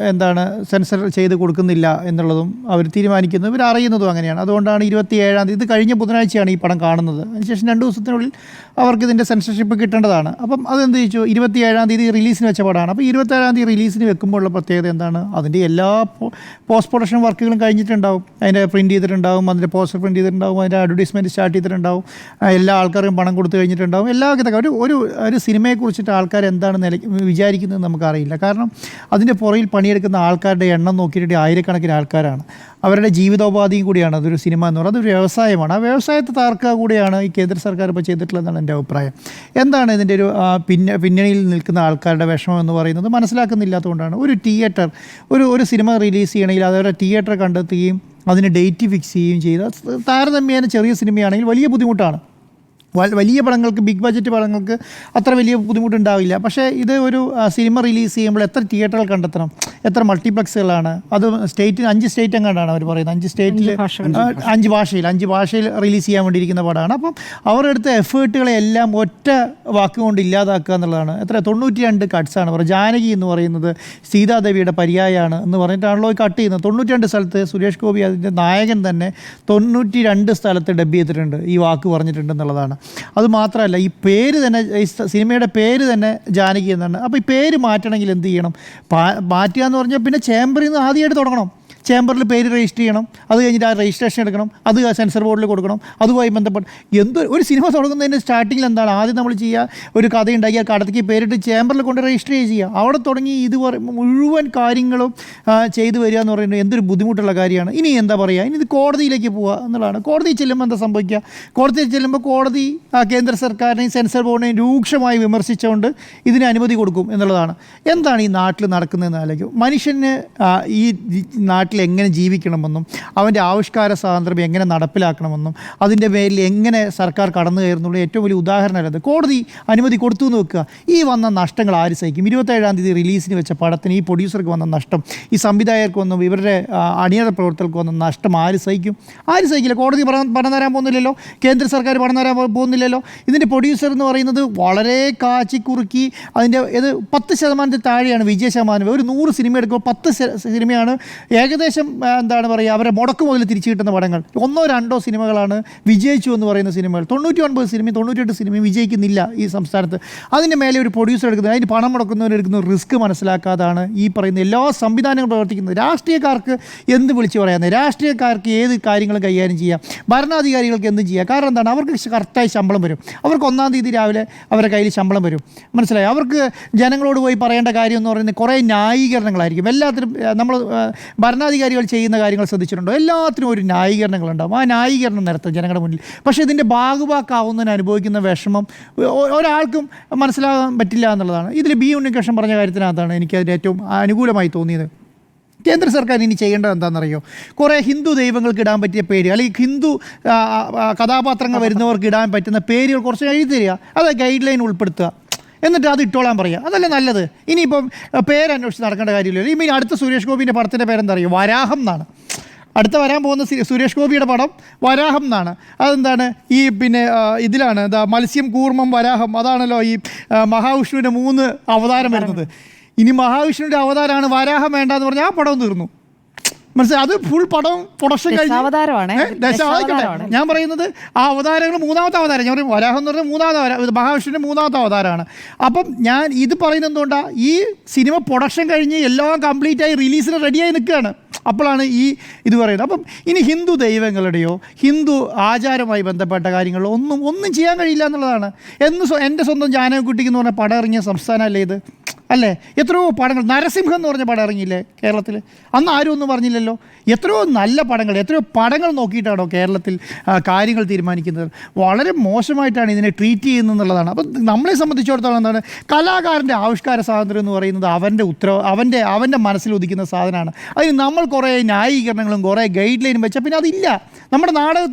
എന്താണ് സെൻസർ ചെയ്ത് കൊടുക്കുന്നില്ല എന്നുള്ളതും അവർ തീരുമാനിക്കുന്നു, ഇവർ അറിയുന്നതും അങ്ങനെയാണ്. അതുകൊണ്ടാണ് 27-ാം തീയതി, ഇത് കഴിഞ്ഞ ബുധനാഴ്ചയാണ് ഈ പടം കാണുന്നത്, അതിനുശേഷം 2 ദിവസത്തിനുള്ളിൽ അവർക്ക് ഇതിൻ്റെ സെൻസർഷിപ്പ് കിട്ടേണ്ടതാണ്. അപ്പം അതെന്ത് ചോദിച്ചു, 27-ാം തീയതി റിലീസിന് വെച്ച പടമാണ്. അപ്പോൾ 27-ാം തീയതി റിലീസിന് വെക്കുമ്പോഴുള്ള പ്രത്യേകത എന്താണ്, അതിൻ്റെ എല്ലാ പോസ്റ്റ് പ്രൊഡക്ഷൻ വർക്കുകളും കഴിഞ്ഞിട്ടുണ്ടാവും, അതിൻ്റെ പ്രിൻറ്റ് ചെയ്തിട്ടുണ്ടാവും, അതിൻ്റെ പോസ്റ്റർ പ്രിൻറ്റ് ചെയ്തിട്ടുണ്ടാവും, അതിൻ്റെ അഡ്വർടൈസ്മെൻറ്റ് സ്റ്റാർട്ട് ചെയ്തിട്ടുണ്ടാവും, എല്ലാ ആൾക്കാരും പണം കൊടുത്തു കഴിഞ്ഞിട്ടുണ്ടാവും. എല്ലാ ഇതൊക്കെ ഒരു സിനിമയെക്കുറിച്ചിട്ട് ആൾക്കാർ എന്താണ് വിചാരിക്കുന്നത് നമുക്കറിയില്ല. കാരണം അതിൻ്റെ പുറകിൽ പണിയെടുക്കുന്ന ആൾക്കാരുടെ എണ്ണം നോക്കിയിട്ട് ആയിരക്കണക്കിന് ആൾക്കാരാണ്, അവരുടെ ജീവിതോപാധിയും കൂടിയാണ് അതൊരു സിനിമ എന്ന് പറയുന്നത്. അതൊരു വ്യവസായമാണ്. ആ വ്യവസായത്തെ താർക്കുക കൂടിയാണ് ഈ കേന്ദ്ര സർക്കാർ ഇപ്പോൾ ചെയ്തിട്ടുള്ളതെന്നാണ് എൻ്റെ അഭിപ്രായം. എന്താണ് ഇതിൻ്റെ ഒരു പിന്നണിയിൽ നിൽക്കുന്ന ആൾക്കാരുടെ വിഷമം എന്ന് പറയുന്നത് മനസ്സിലാക്കുന്നില്ലാത്തതുകൊണ്ടാണ്. ഒരു തിയേറ്റർ ഒരു സിനിമ റിലീസ് ചെയ്യണമെങ്കിൽ അതവരുടെ തിയേറ്റർ കണ്ടെത്തുകയും അതിന് ഡേറ്റ് ഫിക്സ് ചെയ്യുകയും ചെയ്താൽ താരതമ്യേന ചെറിയ സിനിമയാണെങ്കിൽ വലിയ ബുദ്ധിമുട്ടാണ്. വലിയ പടങ്ങൾക്ക്, ബിഗ് ബഡ്ജറ്റ് പടങ്ങൾക്ക് അത്ര വലിയ ബുദ്ധിമുട്ടുണ്ടാവില്ല. പക്ഷേ ഇത് ഒരു സിനിമ റിലീസ് ചെയ്യുമ്പോൾ എത്ര തിയേറ്ററുകൾ കണ്ടെത്തണം, എത്ര മൾട്ടിപ്ലക്സുകളാണ്, അത് സ്റ്റേറ്റിന് 5 സ്റ്റേറ്റ് എങ്ങാണ്ടാണ് അവർ പറയുന്നത്, 5 സ്റ്റേറ്റിൽ 5 ഭാഷയിൽ റിലീസ് ചെയ്യാൻ വേണ്ടിയിരിക്കുന്ന പടമാണ്. അപ്പം അവരെടുത്ത എഫേർട്ടുകളെ എല്ലാം ഒറ്റ വാക്കുകൊണ്ട് ഇല്ലാതാക്കുക എന്നുള്ളതാണ്. 92 കട്ട്സാണ് പറയുന്നത്. ജാനകി എന്ന് പറയുന്നത് സീതാദേവിയുടെ പര്യായമാണ് എന്ന് പറഞ്ഞിട്ടാണല്ലോ കട്ട് ചെയ്യുന്നത്. 92 സ്ഥലത്ത് സുരേഷ് ഗോപി അതിൻ്റെ നായകൻ തന്നെ 92 സ്ഥലത്ത് ഡബ് ചെയ്തിട്ടുണ്ട്, ഈ വാക്ക് പറഞ്ഞിട്ടുണ്ടെന്നുള്ളതാണ്. അതുമാത്രമല്ല, ഈ പേര് തന്നെ, ഈ സിനിമയുടെ പേര് തന്നെ ജാനകി എന്നാണ്. അപ്പോൾ ഈ പേര് മാറ്റണമെങ്കിൽ എന്ത് ചെയ്യണം, മാറ്റുക എന്ന് പറഞ്ഞാൽ പിന്നെ ചേംബറിൽ നിന്ന് ആദ്യമായിട്ട് തുടങ്ങണം. ചേംബറിൽ പേര് രജിസ്റ്റർ ചെയ്യണം, അത് കഴിഞ്ഞിട്ട് ആ രജിസ്ട്രേഷൻ എടുക്കണം, അത് സെൻസർ ബോർഡിൽ കൊടുക്കണം. അതുമായി ബന്ധപ്പെട്ട് ഒരു സിനിമ തുടങ്ങുന്നതിൻ്റെ സ്റ്റാർട്ടിങ്ങിൽ എന്താണ് ആദ്യം നമ്മൾ ചെയ്യുക, ഒരു കഥയുണ്ടാക്കി ആ കഥയ്ക്ക് പേരിട്ട് ചേംബറിൽ കൊണ്ട് രജിസ്റ്റർ ചെയ്യുക. അവിടെ തുടങ്ങി ഇത് മുഴുവൻ കാര്യങ്ങളും ചെയ്തു വരിക എന്ന് പറയുന്നത് എന്തൊരു ബുദ്ധിമുട്ടുള്ള കാര്യമാണ്. ഇനി എന്താ പറയുക, ഇനി ഇത് കോടതിയിലേക്ക് പോവുക എന്നുള്ളതാണ്. കോടതിയിൽ ചെല്ലുമ്പോൾ എന്താ സംഭവിക്കുക, കോടതിയിൽ ചെല്ലുമ്പോൾ കോടതി കേന്ദ്ര സർക്കാരിനെയും സെൻസർ ബോർഡിനെയും രൂക്ഷമായി വിമർശിച്ചുകൊണ്ട് ഇതിന് അനുമതി കൊടുക്കും എന്നുള്ളതാണ്. എന്താണ് ഈ നാട്ടിൽ നടക്കുന്നതെന്ന് ആലോചിക്കും. മനുഷ്യന് ഈ നാട്ടിൽ എങ്ങനെ ജീവിക്കണമെന്നും അവൻ്റെ ആവിഷ്കാര സ്വാതന്ത്ര്യം എങ്ങനെ നടപ്പിലാക്കണമെന്നും അതിൻ്റെ പേരിൽ എങ്ങനെ സർക്കാർ കടന്നു കയറുന്നുള്ള ഏറ്റവും വലിയ ഉദാഹരണമല്ലത്. കോടതി അനുമതി കൊടുത്തു എന്ന് വെക്കുക. ഈ വന്ന നഷ്ടങ്ങൾ ആര് സഹിക്കും? 27-ാം തീയതി റിലീസിന് വെച്ച പടത്തിന് ഈ പ്രൊഡ്യൂസർക്ക് വന്ന നഷ്ടം, ഈ സംവിധായകർക്ക് വന്നും ഇവരുടെ അണിയറ പ്രവർത്തകർക്ക് വന്ന നഷ്ടം ആര് സഹിക്കും? ആര് സഹിക്കില്ല. കോടതി പണം തരാൻ പോകുന്നില്ലല്ലോ, കേന്ദ്ര സർക്കാർ പണം തരാൻ പോകുന്നില്ലല്ലോ. ഇതിൻ്റെ പ്രൊഡ്യൂസർ എന്ന് പറയുന്നത് വളരെ കാച്ചിക്കുറുക്കി അതിൻ്റെ 10% താഴെയാണ് വിജയ ശതമാനം. ഒരു 100 സിനിമ എടുക്കുമ്പോൾ 10 സിനിമയാണ് ഏകദേശം എന്താണ് പറയുക, അവരെ മുടക്ക് മുതൽ തിരിച്ചു കിട്ടുന്ന പടങ്ങൾ. 1-2 സിനിമകളാണ് വിജയിച്ചു എന്ന് പറയുന്ന സിനിമകൾ. 99 സിനിമയും 98 സിനിമയും വിജയിക്കുന്നില്ല ഈ സംസ്ഥാനത്ത്. അതിൻ്റെ മേലെ ഒരു പ്രൊഡ്യൂസർ എടുക്കുന്നത്, അതിന് പണം മുടക്കുന്നവരെടുക്കുന്ന റിസ്ക് മനസ്സിലാക്കാതാണ് ഈ പറയുന്ന എല്ലാ സംവിധാനങ്ങളും പ്രവർത്തിക്കുന്നത്. രാഷ്ട്രീയക്കാർക്ക് എന്ത് വിളിച്ച് പറയാമെന്ന്, രാഷ്ട്രീയക്കാർക്ക് ഏത് കാര്യങ്ങളും കൈകാര്യം ചെയ്യാം, ഭരണാധികാരികൾക്ക് എന്തും ചെയ്യാം. കാരണം എന്താണ്, അവർക്ക് കറക്റ്റായി ശമ്പളം വരും. അവർക്ക് 1-ാം തീയതി രാവിലെ അവരുടെ കയ്യിൽ ശമ്പളം വരും. മനസ്സിലായി? അവർക്ക് ജനങ്ങളോട് പോയി പറയേണ്ട കാര്യം എന്ന് പറയുന്നത് കുറേ ന്യായീകരണങ്ങളായിരിക്കും. എല്ലാത്തിനും നമ്മൾ ഭരണാധികാരികൾ ചെയ്യുന്ന കാര്യങ്ങൾ ശ്രദ്ധിച്ചിട്ടുണ്ടോ, എല്ലാത്തിനും ഒരു ന്യായീകരണങ്ങളുണ്ടാകും. ആ ന്യായീകരണം നിരത്തും ജനങ്ങളുടെ മുന്നിൽ. പക്ഷേ ഇതിൻ്റെ ഭാഗവാക്കാവുന്നതിന് അനുഭവിക്കുന്ന വിഷമം ഒരാൾക്കും മനസ്സിലാകാൻ പറ്റില്ല എന്നുള്ളതാണ്. ഇതിൽ ബി ഉണ്ണികൃഷ്ണൻ പറഞ്ഞ കാര്യത്തിനകത്താണ് എനിക്കതിൻ്റെ ഏറ്റവും അനുകൂലമായി തോന്നിയത്. കേന്ദ്ര സർക്കാർ ഇനി ചെയ്യേണ്ടത് എന്താണെന്നറിയോ, കുറേ ഹിന്ദു ദൈവങ്ങൾക്ക് ഇടാൻ പറ്റിയ പേര്, അല്ലെങ്കിൽ ഹിന്ദു കഥാപാത്രങ്ങൾ വരുന്നവർക്ക് ഇടാൻ പറ്റുന്ന പേരുകൾ കുറച്ച് എഴുതി തരിക, അത് ഗൈഡ് ലൈൻ ഉൾപ്പെടുത്തുക, എന്നിട്ട് അത് ഇട്ടോളാൻ പറയുക. അതല്ലേ നല്ലത്. ഇനിയിപ്പം പേരന്വേഷിച്ച് നടക്കേണ്ട കാര്യമില്ലല്ലോ. ഇനി അടുത്ത സുരേഷ് ഗോപിൻ്റെ പടത്തിൻ്റെ പേരെന്താ അറിയോ, വരാഹം എന്നാണ്. അടുത്ത വരാൻ പോകുന്ന സുരേഷ് ഗോപിയുടെ പടം വരാഹം എന്നാണ്. അതെന്താണ്, ഈ പിന്നെ ഇതിലാണ് എന്താ, മത്സ്യം, കൂർമ്മം, വരാഹം, അതാണല്ലോ ഈ മഹാവിഷ്ണുവിൻ്റെ 3 അവതാരം വരുന്നത്. ഇനി മഹാവിഷ്ണുവിൻ്റെ അവതാരമാണ്, വരാഹം വേണ്ടെന്ന് പറഞ്ഞാൽ ആ പടം തീർന്നു. മനസ്സിലായി? അത് ഫുൾ പടം പ്രൊഡക്ഷൻ കഴിഞ്ഞ് ഞാൻ പറയുന്നത് ആ അവതാരങ്ങൾ 3-ാമത്തെ അവതാരം. ഞാൻ പറയും വരാഹം എന്ന് പറഞ്ഞാൽ 3-ാമത്തെ മഹാവിഷ്ണുവിൻ്റെ 3-ാമത്തെ അവതാരമാണ്. അപ്പം ഞാൻ ഇത് പറയുന്നത് എന്തുകൊണ്ടാണ്, ഈ സിനിമ പ്രൊഡക്ഷൻ കഴിഞ്ഞ് എല്ലാം കംപ്ലീറ്റായി റിലീസിന് റെഡിയായി നിൽക്കുകയാണ്. അപ്പോഴാണ് ഈ ഇത് പറയുന്നത്. അപ്പം ഇനി ഹിന്ദു ദൈവങ്ങളുടെയോ ഹിന്ദു ആചാരവുമായി ബന്ധപ്പെട്ട കാര്യങ്ങളോ ഒന്നും ചെയ്യാൻ കഴിയില്ല എന്നുള്ളതാണ്. എൻ്റെ സ്വന്തം ജാനകുട്ടിക്ക് എന്ന് പറഞ്ഞ പടം ഇറങ്ങിയ സംസ്ഥാനമല്ലേ ഇത്, അല്ലേ? എത്രയോ പടങ്ങൾ, നരസിംഹം എന്ന് പറഞ്ഞ പടം ഇറങ്ങിയില്ലേ കേരളത്തിൽ? അന്ന് ആരും ഒന്നും പറഞ്ഞില്ലല്ലോ. എത്രയോ നല്ല പടങ്ങൾ, എത്രയോ പടങ്ങൾ നോക്കിയിട്ടാണോ കേരളത്തിൽ കാര്യങ്ങൾ തീരുമാനിക്കുന്നത്? വളരെ മോശമായിട്ടാണ് ഇതിനെ ട്രീറ്റ് ചെയ്യുന്നത് എന്നുള്ളതാണ്. അപ്പം നമ്മളെ സംബന്ധിച്ചിടത്തോളം എന്താണ്, കലാകാരൻ്റെ ആവിഷ്കാര സ്വാതന്ത്ര്യം എന്ന് പറയുന്നത് അവൻ്റെ മനസ്സിൽ ഉദിക്കുന്ന സാധനമാണ്. അതിന് നമ്മൾ കുറേ ന്യായീകരണങ്ങളും കുറേ ഗൈഡ് ലൈനും വെച്ചാൽ പിന്നെ അതില്ല. നമ്മൾ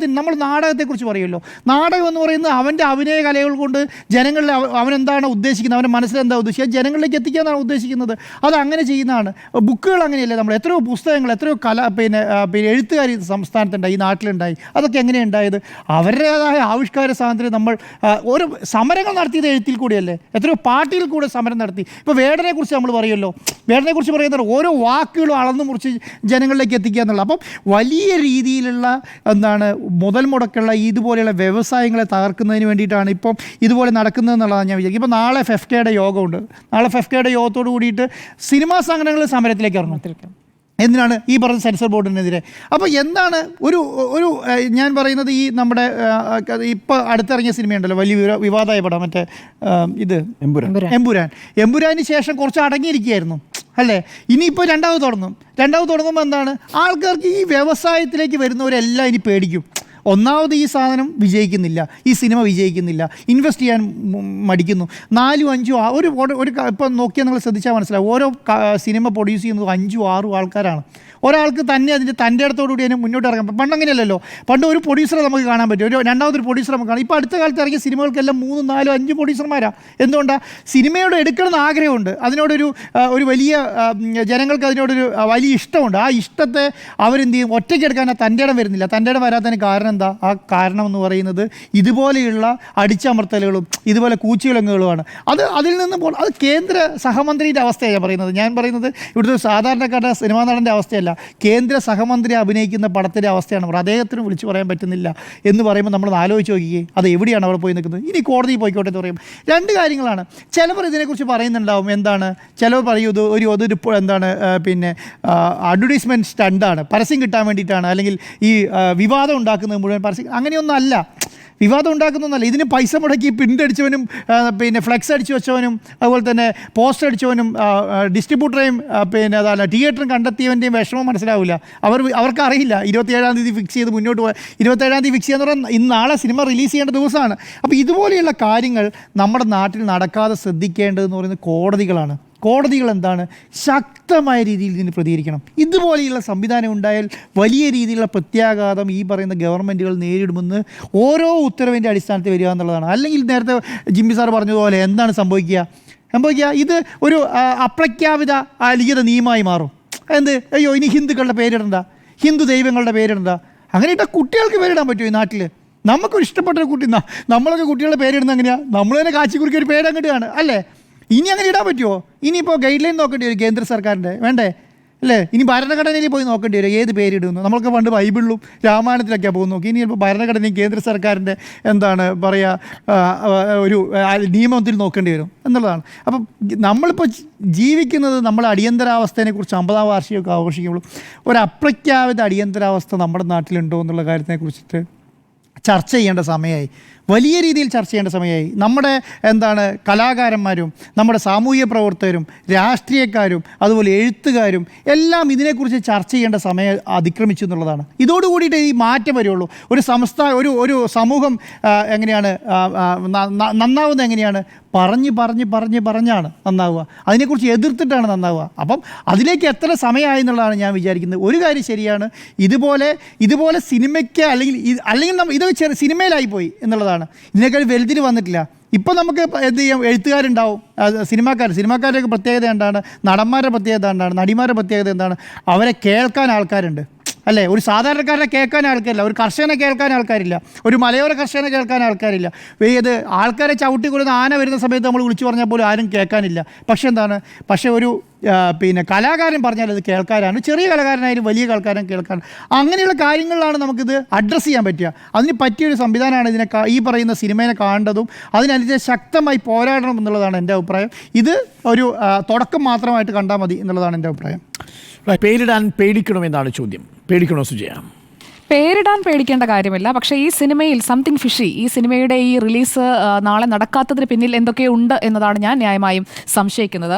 നാടകത്തെക്കുറിച്ച് പറയുമല്ലോ. നാടകം എന്ന് പറയുന്നത് അവൻ്റെ അഭിനയ കലകൾ കൊണ്ട് ജനങ്ങളിൽ അവനെന്താണ് ഉദ്ദേശിക്കുന്നത്, അവൻ്റെ മനസ്സിലെന്താ ഉദ്ദേശിക്കുക, ജനങ്ങളിലേക്ക് എത്തിക്കാനാണ് ഉദ്ദേശിക്കുന്നത്. അത് അങ്ങനെ ചെയ്യുന്നതാണ്. ബുക്കുകൾ അങ്ങനെയല്ലേ, നമ്മൾ എത്രയോ പുസ്തകങ്ങൾ, എത്രയോ പിന്നെ എഴുത്തുകാർ ഈ സംസ്ഥാനത്തുണ്ടായി, ഈ നാട്ടിലുണ്ടായി. അതൊക്കെ എങ്ങനെയാണ് ഉണ്ടായത്? അവരുടേതായ ആവിഷ്കാര സ്വാതന്ത്ര്യം നമ്മൾ ഓരോ സമരങ്ങൾ നടത്തിയത് എഴുത്തിൽ കൂടിയല്ലേ, എത്രയോ പാർട്ടിയിൽ കൂടെ സമരം നടത്തി. ഇപ്പോൾ വേടനെക്കുറിച്ച് നമ്മൾ പറയുമല്ലോ, വേടനെക്കുറിച്ച് പറയുന്നത് ഓരോ വാക്കുകളും അളന്നു മുറിച്ച് ജനങ്ങളിലേക്ക് എത്തിക്കുക എന്നുള്ളത്. അപ്പം വലിയ രീതിയിലുള്ള മുതൽ മുടക്കുള്ള ഇതുപോലെയുള്ള വ്യവസായങ്ങളെ തകർക്കുന്നതിന് വേണ്ടിയിട്ടാണ് ഇപ്പം ഇതുപോലെ നടക്കുന്നത് എന്നുള്ളതാണ് ഞാൻ വിചാരിക്കും. ഇപ്പോൾ നാളെ ഫെഫ്കയുടെ യോഗമുണ്ട്. നാളെ ഫെഫ്കയുടെ യോഗത്തോട് കൂടിയിട്ട് സിനിമാ സംഘടനകൾ സമരത്തിലേക്ക് ഇറങ്ങും. എന്തിനാണ്? ഈ പറഞ്ഞ സെൻസർ ബോർഡിനെതിരെ. അപ്പോൾ എന്താണ് ഒരു ഞാൻ പറയുന്നത്, ഈ നമ്മുടെ ഇപ്പോൾ അടുത്തിറങ്ങിയ സിനിമയുണ്ടല്ലോ, വലിയ വിവാദമായ പടം, മറ്റേ ഇത് എമ്പുരാന് ശേഷം കുറച്ച് അടങ്ങിയിരിക്കുകയായിരുന്നു അല്ലേ. ഇനിയിപ്പോൾ രണ്ടാമത് തുടങ്ങുമ്പോൾ എന്താണ്, ആൾക്കാർക്ക് ഈ വ്യവസായത്തിലേക്ക് വരുന്നവരെല്ലാം ഇനി പേടിക്കും. ഒന്നാമത് ഈ സാധനം വിജയിക്കുന്നില്ല, ഈ സിനിമ വിജയിക്കുന്നില്ല, ഇൻവെസ്റ്റ് ചെയ്യാൻ മടിക്കുന്നു. 4-5 ഒരു ഇപ്പം നോക്കിയാൽ നിങ്ങൾ ശ്രദ്ധിച്ചാൽ മനസ്സിലാവും, ഓരോ സിനിമ പ്രൊഡ്യൂസ് ചെയ്യുന്നത് 5-6 ആൾക്കാരാണ്. ഒരാൾക്ക് തന്നെ അതിൻ്റെ തൻ്റെ ഇടത്തോടുകൂടി അതിന് മുന്നോട്ട് ഇറങ്ങാം. പണ്ട് അങ്ങനെയല്ലല്ലോ. പണ്ട് ഒരു പ്രൊഡ്യൂസറെ നമുക്ക് കാണാൻ പറ്റും, രണ്ടാമതൊരു പ്രൊഡ്യൂസറെ നമുക്ക് കാണാം. ഇപ്പോൾ അടുത്ത കാലത്ത് ഇറങ്ങിയ സിനിമകൾക്കെല്ലാം 3-4-5 പ്രൊഡ്യൂസർമാരാണ്. എന്തുകൊണ്ടാണ്? സിനിമയോട് എടുക്കണമെന്ന് ആഗ്രഹമുണ്ട്, അതിനോടൊരു വലിയ ജനങ്ങൾക്ക് അതിനോടൊരു വലിയ ഇഷ്ടമുണ്ട്. ആ ഇഷ്ടത്തെ അവരെന്ത് ചെയ്യും? ഒറ്റയ്ക്ക് എടുക്കാൻ തൻ്റെ ഇടം വരുന്നില്ല. തൻ്റെ ഇടം വരാത്തതിന് കാരണം എന്താ? ആ കാരണം എന്ന് പറയുന്നത് ഇതുപോലെയുള്ള അടിച്ചമർത്തലുകളും ഇതുപോലെ കൂച്ചുവിലങ്ങുകളുമാണ്. അതിൽ നിന്ന് അത് കേന്ദ്ര സഹമന്ത്രിയുടെ അവസ്ഥയാണ് ഞാൻ പറയുന്നത് ഇവിടുത്തെ സാധാരണക്കാരുടെ സിനിമാ നടൻ്റെ അവസ്ഥയല്ല, കേന്ദ്ര സഹമന്ത്രി അഭിനയിക്കുന്ന പടത്തിൻ്റെ അവസ്ഥയാണ്. അദ്ദേഹത്തിന് വിളിച്ചു പറയാൻ പറ്റുന്നില്ല എന്ന് പറയുമ്പോൾ നമ്മൾ ആലോചിച്ച് നോക്കിയേ, അത് എവിടെയാണ് അവിടെ പോയി നിൽക്കുന്നത്? ഇനി കോടതിയിൽ പോയിക്കോട്ടെ എന്ന് പറയും. 2 കാര്യങ്ങളാണ്. ചിലവർ ഇതിനെക്കുറിച്ച് പറയുന്നുണ്ടാവും, ചിലവർ പറയും അതൊരു പിന്നെ അഡ്വർടൈസ്മെൻറ്റ് സ്റ്റണ്ടാണ്, പരസ്യം കിട്ടാൻ വേണ്ടിയിട്ടാണ്, അല്ലെങ്കിൽ ഈ വിവാദം ഉണ്ടാക്കുന്നത് മുഴുവൻ പരസ്യം. അങ്ങനെയൊന്നും അല്ല, വിവാദം ഉണ്ടാക്കുന്നൊന്നല്ല. ഇതിന് പൈസ മുടക്കി പ്രിൻ്റ് അടിച്ചവനും പിന്നെ ഫ്ലെക്സ് അടിച്ചു വെച്ചവനും അതുപോലെ തന്നെ പോസ്റ്റർ അടിച്ചവനും ഡിസ്ട്രിബ്യൂട്ടറേയും പിന്നെ തിയേറ്ററും കണ്ടെത്തിയവൻ്റെയും വിഷമം മനസ്സിലാവില്ല. അവർക്ക് അറിയില്ല 27-ാം തീയതി ഫിക്സ് ചെയ്ത് മുന്നോട്ട് പോകാൻ. 27-ാം തീയതി ഫിക്സ് ചെയ്യാന്ന് പറഞ്ഞാൽ ഇന്ന് നാളെ സിനിമ റിലീസ് ചെയ്യേണ്ട ദിവസമാണ്. അപ്പോൾ ഇതുപോലെയുള്ള കാര്യങ്ങൾ നമ്മുടെ നാട്ടിൽ നടക്കാതെ ശ്രദ്ധിക്കേണ്ടതെന്ന് പറയുന്നത് കോടതികളാണ്. കോടതികൾ ശക്തമായ രീതിയിൽ ഇതിന് പ്രതികരിക്കണം. ഇതുപോലെയുള്ള സംവിധാനം ഉണ്ടായാൽ വലിയ രീതിയിലുള്ള പ്രത്യാഘാതം ഈ പറയുന്ന ഗവൺമെൻറ്റുകൾ നേരിടുമെന്ന് ഓരോ ഉത്തരവിൻ്റെ അടിസ്ഥാനത്തിൽ വരിക എന്നുള്ളതാണ്. അല്ലെങ്കിൽ നേരത്തെ ജിമ്മി സാർ പറഞ്ഞതുപോലെ എന്താണ് സംഭവിക്കുക? ഇത് ഒരു അപ്രഖ്യാപിത ലിഖിത നിയമമായി മാറും. അയ്യോ ഇനി ഹിന്ദുക്കളുടെ പേരിടണ്ട, ഹിന്ദു ദൈവങ്ങളുടെ പേരിടണ്ട. അങ്ങനെ ഇട്ട കുട്ടികൾക്ക് പേരിടാൻ പറ്റുമോ ഈ നാട്ടിൽ? നമുക്കൊരു ഇഷ്ടപ്പെട്ട ഒരു കുട്ടി, നമ്മളൊക്കെ കുട്ടികളുടെ പേരിടുന്നത് എങ്ങനെയാണ്? നമ്മൾ തന്നെ കാച്ചിക്കുറുക്കി ഒരു പേരങ്ങോട്ടാണ് അല്ലേ? ഇനി അങ്ങനെ ഇടാൻ പറ്റുമോ? ഇനിയിപ്പോൾ ഗൈഡ് ലൈൻ നോക്കേണ്ടി വരും കേന്ദ്ര സർക്കാരിൻ്റെ, വേണ്ടേ അല്ലേ? ഇനി ഭരണഘടനയിൽ പോയി നോക്കേണ്ടി വരും ഏത് പേരിടുന്നു. നമ്മൾക്ക് പണ്ട് ബൈബിളിലും രാമായണത്തിലൊക്കെയാണ് പോകുന്നു നോക്കി. ഇനി ചിലപ്പോൾ ഭരണഘടനയും കേന്ദ്ര സർക്കാരിൻ്റെ ഒരു നിയമത്തിൽ നോക്കേണ്ടി വരും എന്നുള്ളതാണ്. അപ്പം നമ്മളിപ്പോൾ ജീവിക്കുന്നത് നമ്മൾ അടിയന്തരാവസ്ഥയെക്കുറിച്ച് 50-ാം വാർഷികമൊക്കെ ആഘോഷിക്കുമ്പോൾ ഒരു അപ്രഖ്യാപിത അടിയന്തരാവസ്ഥ നമ്മുടെ നാട്ടിലുണ്ടോ എന്നുള്ള കാര്യത്തെക്കുറിച്ചിട്ട് ചർച്ച ചെയ്യേണ്ട സമയമായി, വലിയ രീതിയിൽ ചർച്ച ചെയ്യേണ്ട സമയമായി. നമ്മുടെ കലാകാരന്മാരും നമ്മുടെ സാമൂഹ്യ പ്രവർത്തകരും രാഷ്ട്രീയക്കാരും അതുപോലെ എഴുത്തുകാരും എല്ലാം ഇതിനെക്കുറിച്ച് ചർച്ച ചെയ്യേണ്ട സമയം അതിക്രമിച്ചു എന്നുള്ളതാണ്. ഇതോടുകൂടിയിട്ട് ഈ മാറ്റം വരുള്ളൂ. ഒരു സമൂഹം എങ്ങനെയാണ് നന്നാവുന്നത്? എങ്ങനെയാണ്? പറഞ്ഞാണ് നന്നാവുക. അതിനെക്കുറിച്ച് എതിർത്തിട്ടാണ് നന്നാവുക. അപ്പം അതിലേക്ക് എത്ര സമയമായി എന്നുള്ളതാണ് ഞാൻ വിചാരിക്കുന്നത്. ഒരു കാര്യം ശരിയാണ്, ഇതുപോലെ സിനിമയ്ക്ക് അല്ലെങ്കിൽ ഇത് സിനിമയിലായിപ്പോയി എന്നുള്ളതാണ്. ഇതിനേക്കാൾ വലുതിൽ വന്നിട്ടില്ല. ഇപ്പം നമുക്ക് എന്ത് ചെയ്യാം? എഴുത്തുകാരുണ്ടാവും, സിനിമാക്കാരുടെയൊക്കെ പ്രത്യേകത എന്താണ്? നടന്മാരുടെ പ്രത്യേകത എന്താണ്? നടിമാരുടെ പ്രത്യേകത എന്താണ്? അവരെ കേൾക്കാൻ ആൾക്കാരുണ്ട് അല്ലേ? ഒരു സാധാരണക്കാരനെ കേൾക്കാൻ ആൾക്കാരില്ല, ഒരു കർഷകനെ കേൾക്കാൻ ആൾക്കാരില്ല, ഒരു മലയോര കർഷകനെ കേൾക്കാൻ ആൾക്കാരില്ല. ആൾക്കാരെ ചവിട്ടി കൊള്ളുന്ന ആന വരുന്ന സമയത്ത് നമ്മൾ വിളിച്ചു പറഞ്ഞാൽ പോലും ആരും കേൾക്കാനില്ല. പക്ഷേ ഒരു പിന്നെ കലാകാരൻ പറഞ്ഞാൽ അത് കേൾക്കാനാണ്. ചെറിയ കലാകാരനായാലും വലിയ കലാകാരൻ കേൾക്കാൻ. അങ്ങനെയുള്ള കാര്യങ്ങളിലാണ് നമുക്കിത് അഡ്രസ്സ് ചെയ്യാൻ പറ്റുക. അതിന് പറ്റിയൊരു സംവിധാനമാണ് ഈ പറയുന്ന സിനിമയെ കാണേണ്ടതും അതിനനുസരിച്ച് ശക്തമായി പോരാടണം എന്നുള്ളതാണ് എൻ്റെ അഭിപ്രായം. ഇത് ഒരു തുടക്കം മാത്രമായിട്ട് കണ്ടാൽ മതി എന്നുള്ളതാണ് എൻ്റെ അഭിപ്രായം. പേരിടാൻ പേടിക്കണമെന്നാണ് ചോദ്യം. പേടിക്കണോ സുജയ? പേരിടാൻ പേടിക്കേണ്ട കാര്യമില്ല. പക്ഷേ ഈ സിനിമയിൽ സംതിങ് ഫിഷി, ഈ സിനിമയുടെ ഈ റിലീസ് നാളെ നടക്കാത്തതിന് പിന്നിൽ എന്തൊക്കെയോ ഉണ്ട് എന്നതാണ് ഞാൻ ന്യായമായും സംശയിക്കുന്നത്.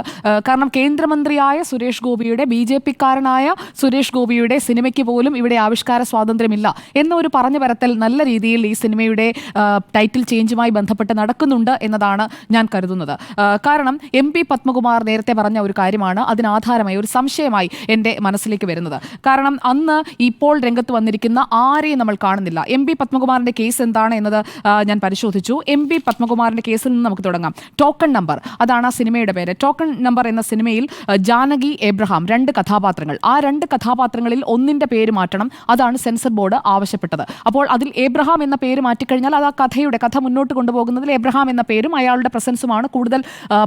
കാരണം കേന്ദ്രമന്ത്രിയായ സുരേഷ് ഗോപിയുടെ BJP-ക്കാരനായ സുരേഷ് ഗോപിയുടെ സിനിമയ്ക്ക് പോലും ഇവിടെ ആവിഷ്കാര സ്വാതന്ത്ര്യമില്ല എന്നൊരു പറഞ്ഞു വരത്തൽ നല്ല രീതിയിൽ ഈ സിനിമയുടെ ടൈറ്റിൽ ചേഞ്ചുമായി ബന്ധപ്പെട്ട് നടക്കുന്നുണ്ട് എന്നതാണ് ഞാൻ കരുതുന്നത്. കാരണം MP പത്മകുമാർ നേരത്തെ പറഞ്ഞ ഒരു കാര്യമാണ് അതിനാധാരമായി ഒരു സംശയമായി എൻ്റെ മനസ്സിലേക്ക് വരുന്നത്. കാരണം അന്ന് ഇപ്പോൾ രംഗത്ത് വന്നിരിക്കുന്ന പോകുന്ന ആരെയും നമ്മൾ കാണുന്നില്ല. എം പി പത്മകുമാറിന്റെ കേസ് എന്താണ് എന്നത് ഞാൻ പരിശോധിച്ചു. എം പി പത്മകുമാറിന്റെ കേസിൽ നിന്ന് നമുക്ക് തുടങ്ങാം. ടോക്കൺ നമ്പർ, അതാണ് ആ സിനിമയുടെ പേര്. ടോക്കൺ നമ്പർ എന്ന സിനിമയിൽ ജാനകി എബ്രഹാം 2 കഥാപാത്രങ്ങൾ. ആ 2 കഥാപാത്രങ്ങളിൽ ഒന്നിന്റെ പേര് മാറ്റണം. അതാണ് സെൻസർ ബോർഡ് ആവശ്യപ്പെട്ടത്. അപ്പോൾ അതിൽ എബ്രഹാം എന്ന പേര് മാറ്റിക്കഴിഞ്ഞാൽ അത് ആ കഥ മുന്നോട്ട് കൊണ്ടുപോകുന്നതിൽ എബ്രഹാം എന്ന പേരും അയാളുടെ പ്രസൻസുമാണ് കൂടുതൽ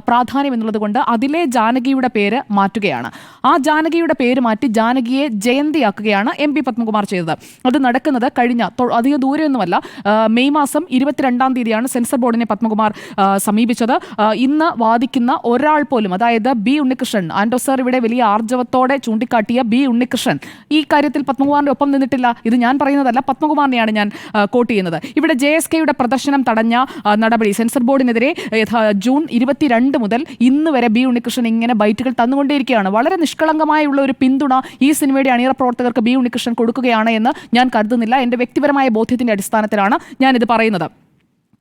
പ്രാധാന്യം എന്നുള്ളത് കൊണ്ട് അതിലെ ജാനകിയുടെ പേര് മാറ്റുകയാണ്. ആ ജാനകിയുടെ പേര് മാറ്റി ജാനകിയെ ജയന്തിയാക്കുകയാണ് എം പി പത്മകുമാർ ചെയ്തത്. അത് നടക്കുന്നത് കഴിഞ്ഞ അധികം ദൂരെയൊന്നുമല്ല, മെയ് മാസം 22-ാം തീയതിയാണ് സെൻസർ ബോർഡിനെ പത്മകുമാർ സമീപിച്ചത്. ഇന്ന് വാദിക്കുന്ന ഒരാൾ പോലും, അതായത് ബി ഉണ്ണികൃഷ്ണൻ, ആൻഡോ സർ ഇവിടെ വലിയ ആർജവത്തോടെ ചൂണ്ടിക്കാട്ടിയ ബി ഉണ്ണികൃഷ്ണൻ ഈ കാര്യത്തിൽ പത്മകുമാറിന്റെ ഒപ്പം നിന്നിട്ടില്ല. ഇത് ഞാൻ പറയുന്നതല്ല, പത്മകുമാറിനെയാണ് ഞാൻ കോട്ട് ചെയ്യുന്നത്. ഇവിടെ JSKയുടെ പ്രദർശനം തടഞ്ഞ നടപടി സെൻസർ ബോർഡിനെതിരെ ജൂൺ 22 മുതൽ ഇന്ന് വരെ ബി ഉണ്ണികൃഷ്ണൻ ഇങ്ങനെ ബൈറ്റുകൾ തന്നുകൊണ്ടേയിരിക്കുകയാണ്. വളരെ നിഷ്കളങ്കമായുള്ള ഒരു പിന്തുണ ഈ സിനിമയുടെ അണിയറ പ്രവർത്തകർക്ക് ബി ഉണ്ണികൃഷ്ണൻ കൊടുക്കുകയാണ് എന്ന് ഞാൻ കരുതുന്നില്ല. എൻ്റെ വ്യക്തിപരമായ ബോധ്യത്തിന്റെ അടിസ്ഥാനത്തിലാണ് ഞാനിത് പറയുന്നത്.